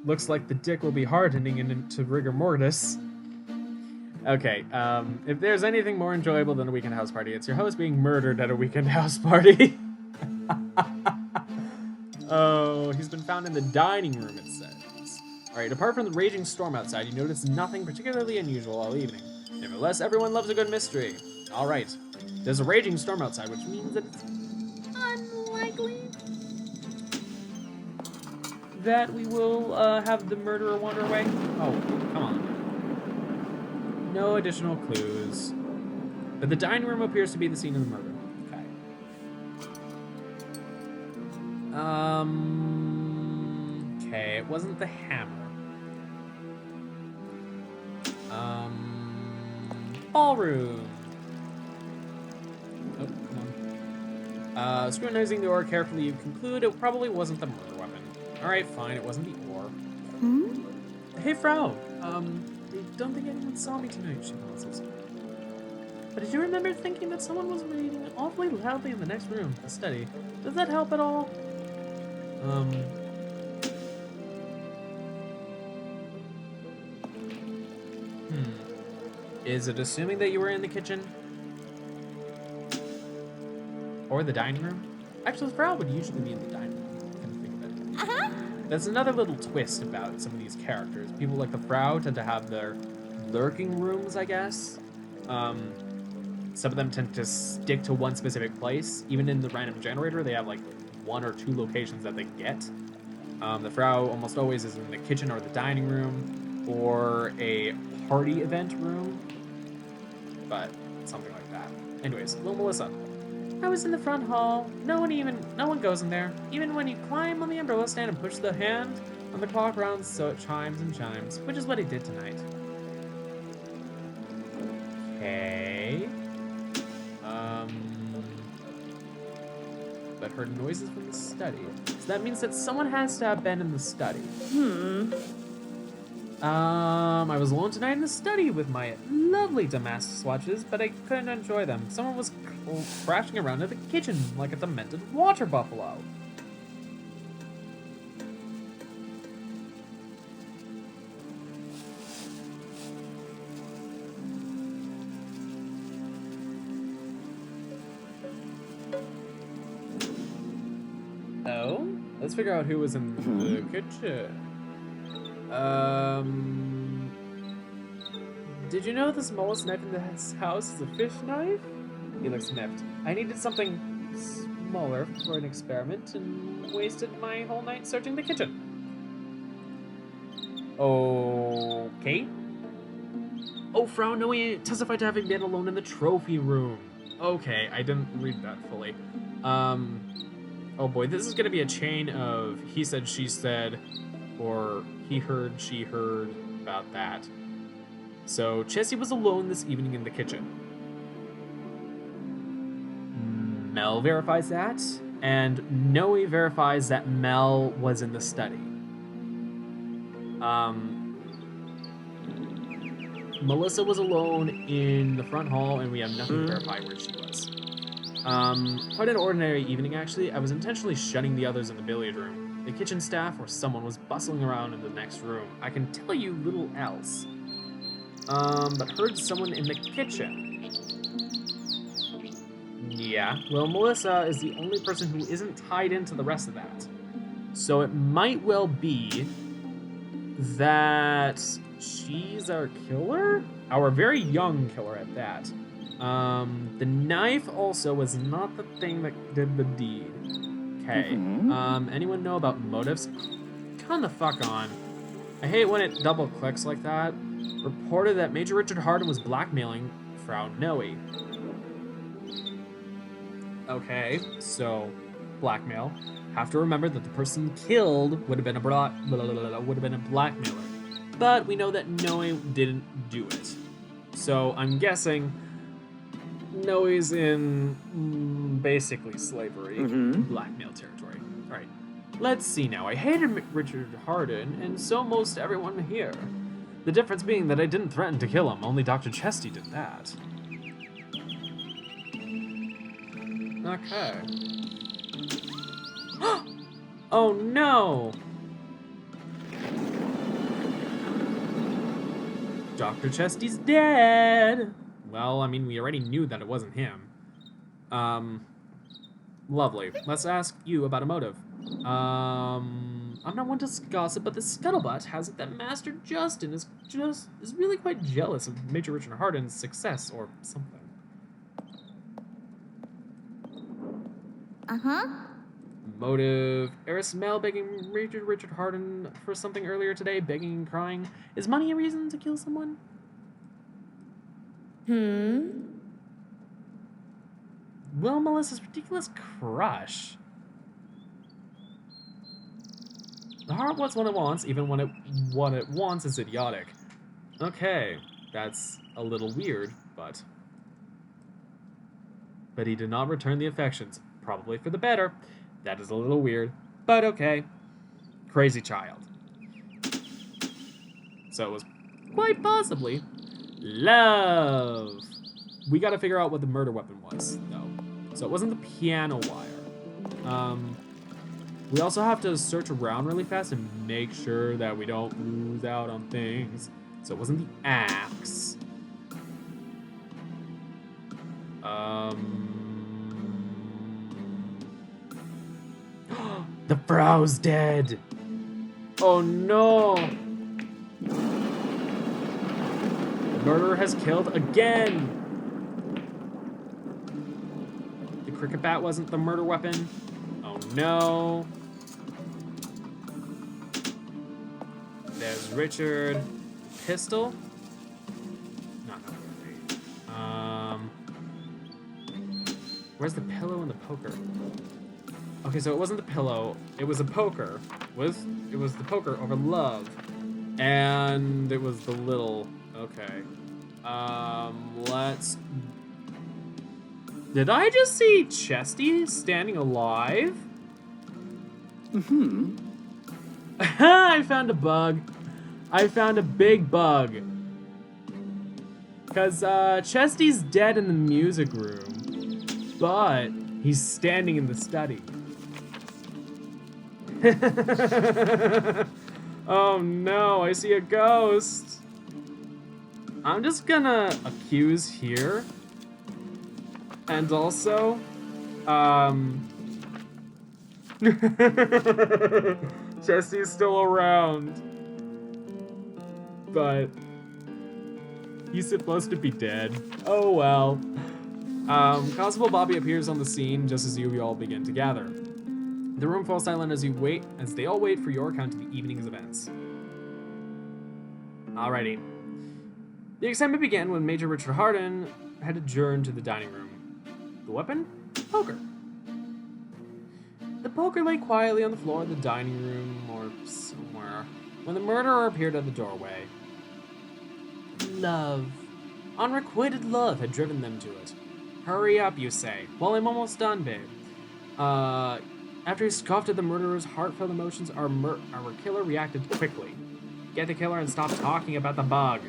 Looks like the dick will be hardening into rigor mortis. Okay, if there's anything more enjoyable than a weekend house party, it's your host being murdered at a weekend house party. Oh, he's been found in the dining room, it says. Alright, apart from the raging storm outside, you notice nothing particularly unusual all evening. Nevertheless, everyone loves a good mystery. Alright, there's a raging storm outside, which means that it's unlikely that we will have the murderer wander away. Oh, come on. No additional clues. But the dining room appears to be the scene of the murder. Okay. Okay, it wasn't the hammer. Ballroom. Oh, come on. Scrutinizing the ore carefully, you conclude it probably wasn't the murder weapon. Alright, fine, it wasn't the ore. Hey, Frau. I don't think anyone saw me tonight, she pauses. But did you remember thinking that someone was reading awfully loudly in the next room, the study? Does that help at all? Is it assuming that you were in the kitchen? Or the dining room? Actually, Frau would usually be in the dining room, come to think of it. That's another little twist about some of these characters. People like the Frau tend to have their lurking rooms, I guess. some of them tend to stick to one specific place. Even in the random generator, they have like 1 or 2 locations that they get. The Frau almost always is in the kitchen or the dining room or a party event room, but something like that. Anyways, little Melissa. I was in the front hall. No one goes in there. Even when you climb on the umbrella stand and push the hand on the clock rounds so it chimes and chimes, which is what he did tonight. Okay. But heard noises from the study. So that means that someone has to have been in the study. I was alone tonight in the study with my lovely Damascus watches, but I couldn't enjoy them. Someone was crashing around in the kitchen like a demented water buffalo. Oh? Let's figure out who was in the kitchen. Did you know the smallest knife in this house is a fish knife? Felix sniffed. I needed something smaller for an experiment and wasted my whole night searching the kitchen. Okay. Oh, Frau Noe testified to having been alone in the trophy room. Okay, I didn't read that fully. Oh boy, this is gonna be a chain of he said, she said, or he heard, she heard about that. So, Chessie was alone this evening in the kitchen. Mel verifies that, and Noe verifies that Mel was in the study. Melissa was alone in the front hall, and we have nothing to verify where she was. Quite an ordinary evening, actually. I was intentionally shunning the others in the billiard room. The kitchen staff or someone was bustling around in the next room. I can tell you little else. But heard someone in the kitchen. Yeah, well, Melissa is the only person who isn't tied into the rest of that. So it might well be that she's our killer? Our very young killer at that. The knife also was not the thing that did the deed. Okay. Anyone know about motives? Come the fuck on. I hate when it double clicks like that. Reported that Major Richard Harden was blackmailing Frau Noe. Okay, so blackmail. Have to remember that the person killed would have been a blackmailer. But we know that Noe didn't do it. So I'm guessing Noe's in basically slavery, blackmail territory. All right, let's see now. I hated Richard Harden, and so most everyone here. The difference being that I didn't threaten to kill him. Only Dr. Chesty did that. Okay. Oh no! Dr. Chesty's dead! Well, I mean, we already knew that it wasn't him. Lovely. Let's ask you about a motive. I'm not one to gossip, but the scuttlebutt has it that Master Justin is really quite jealous of Major Richard Harden's success or something. Motive. Eris Mel begging Major Richard Harden for something earlier today, begging and crying. Is money a reason to kill someone? Will Melissa's ridiculous crush. The heart wants what it wants, even when what it wants is idiotic. Okay, that's a little weird, but he did not return the affections, probably for the better. That is a little weird, but okay. Crazy child. So it was quite possibly love. We gotta figure out what the murder weapon was, though. So it wasn't the piano wire. We also have to search around really fast and make sure that we don't lose out on things. So it wasn't the axe. The Frau's dead. Oh no. The murderer has killed again. cricket bat wasn't the murder weapon. Oh no. There's Richard. Pistol? Not where's the pillow and the poker? Okay, so it wasn't the pillow. It was a poker. It was the poker over love. And it was the little... Okay. Let's... Did I just see Chesty standing alive? Mm-hmm. I found a bug. I found a big bug. Because Chesty's dead in the music room, but he's standing in the study. Oh no, I see a ghost. I'm just gonna accuse here. And also, Chesty's still around. But he's supposed to be dead. Oh well. Constable Bobby appears on the scene just as you all begin to gather. The room falls silent as they all wait for your account of the evening's events. Alrighty. The excitement began when Major Richard Harden had adjourned to the dining room. The weapon? Poker. The poker lay quietly on the floor of the dining room or somewhere when the murderer appeared at the doorway. Love. Unrequited love had driven them to it. Hurry up, you say. Well, I'm almost done, babe. After he scoffed at the murderer's heartfelt emotions, our killer reacted quickly. Get the killer and stop talking about the bug.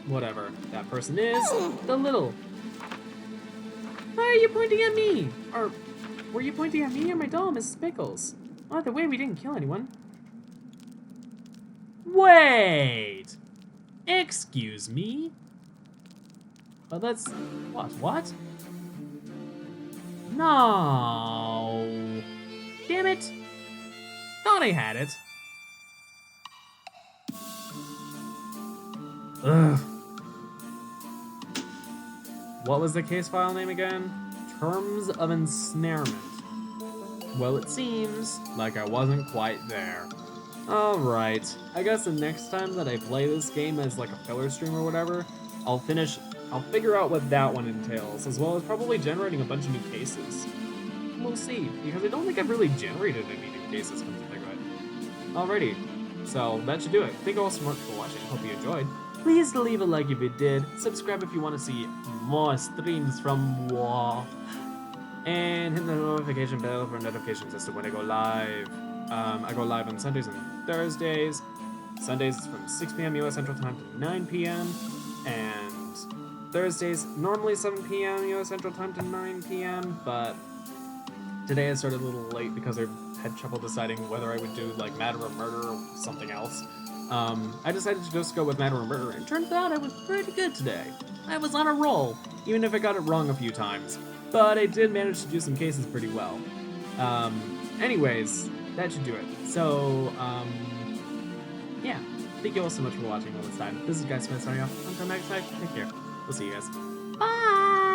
Whatever that person is, the little. Why are you pointing at me? Or were you pointing at me or my doll, Mrs. Pickles? Oh, the way we didn't kill anyone. Wait! Excuse me? But let's... What? No! Damn it! Thought I had it. Ugh. What was the case file name again? Terms of ensnarement. Well, it seems like I wasn't quite there. Alright, I guess the next time that I play this game as like a filler stream or whatever, I'll figure out what that one entails, as well as probably generating a bunch of new cases. We'll see, because I don't think I've really generated any new cases, come to think of it. Alrighty, so that should do it. Thank you all so much for watching, hope you enjoyed. Please leave a like if you did, subscribe if you want to see more streams from War, and hit the notification bell for notifications as to when I go live. I go live on Sundays and Thursdays. Sundays is from 6 p.m. US Central Time to 9 p.m. And Thursdays, normally 7 p.m. US Central Time to 9 p.m. But today I started a little late because I had trouble deciding whether I would do like Matter or Murder or something else. I decided to just go with Matter or Murder, and it turns out I was pretty good today. I was on a roll, even if I got it wrong a few times. But I did manage to do some cases pretty well. Anyways, that should do it. So, yeah. Thank you all so much for watching all this time. This is Guy Smith signing off. Until next time, take care. We'll see you guys. Bye!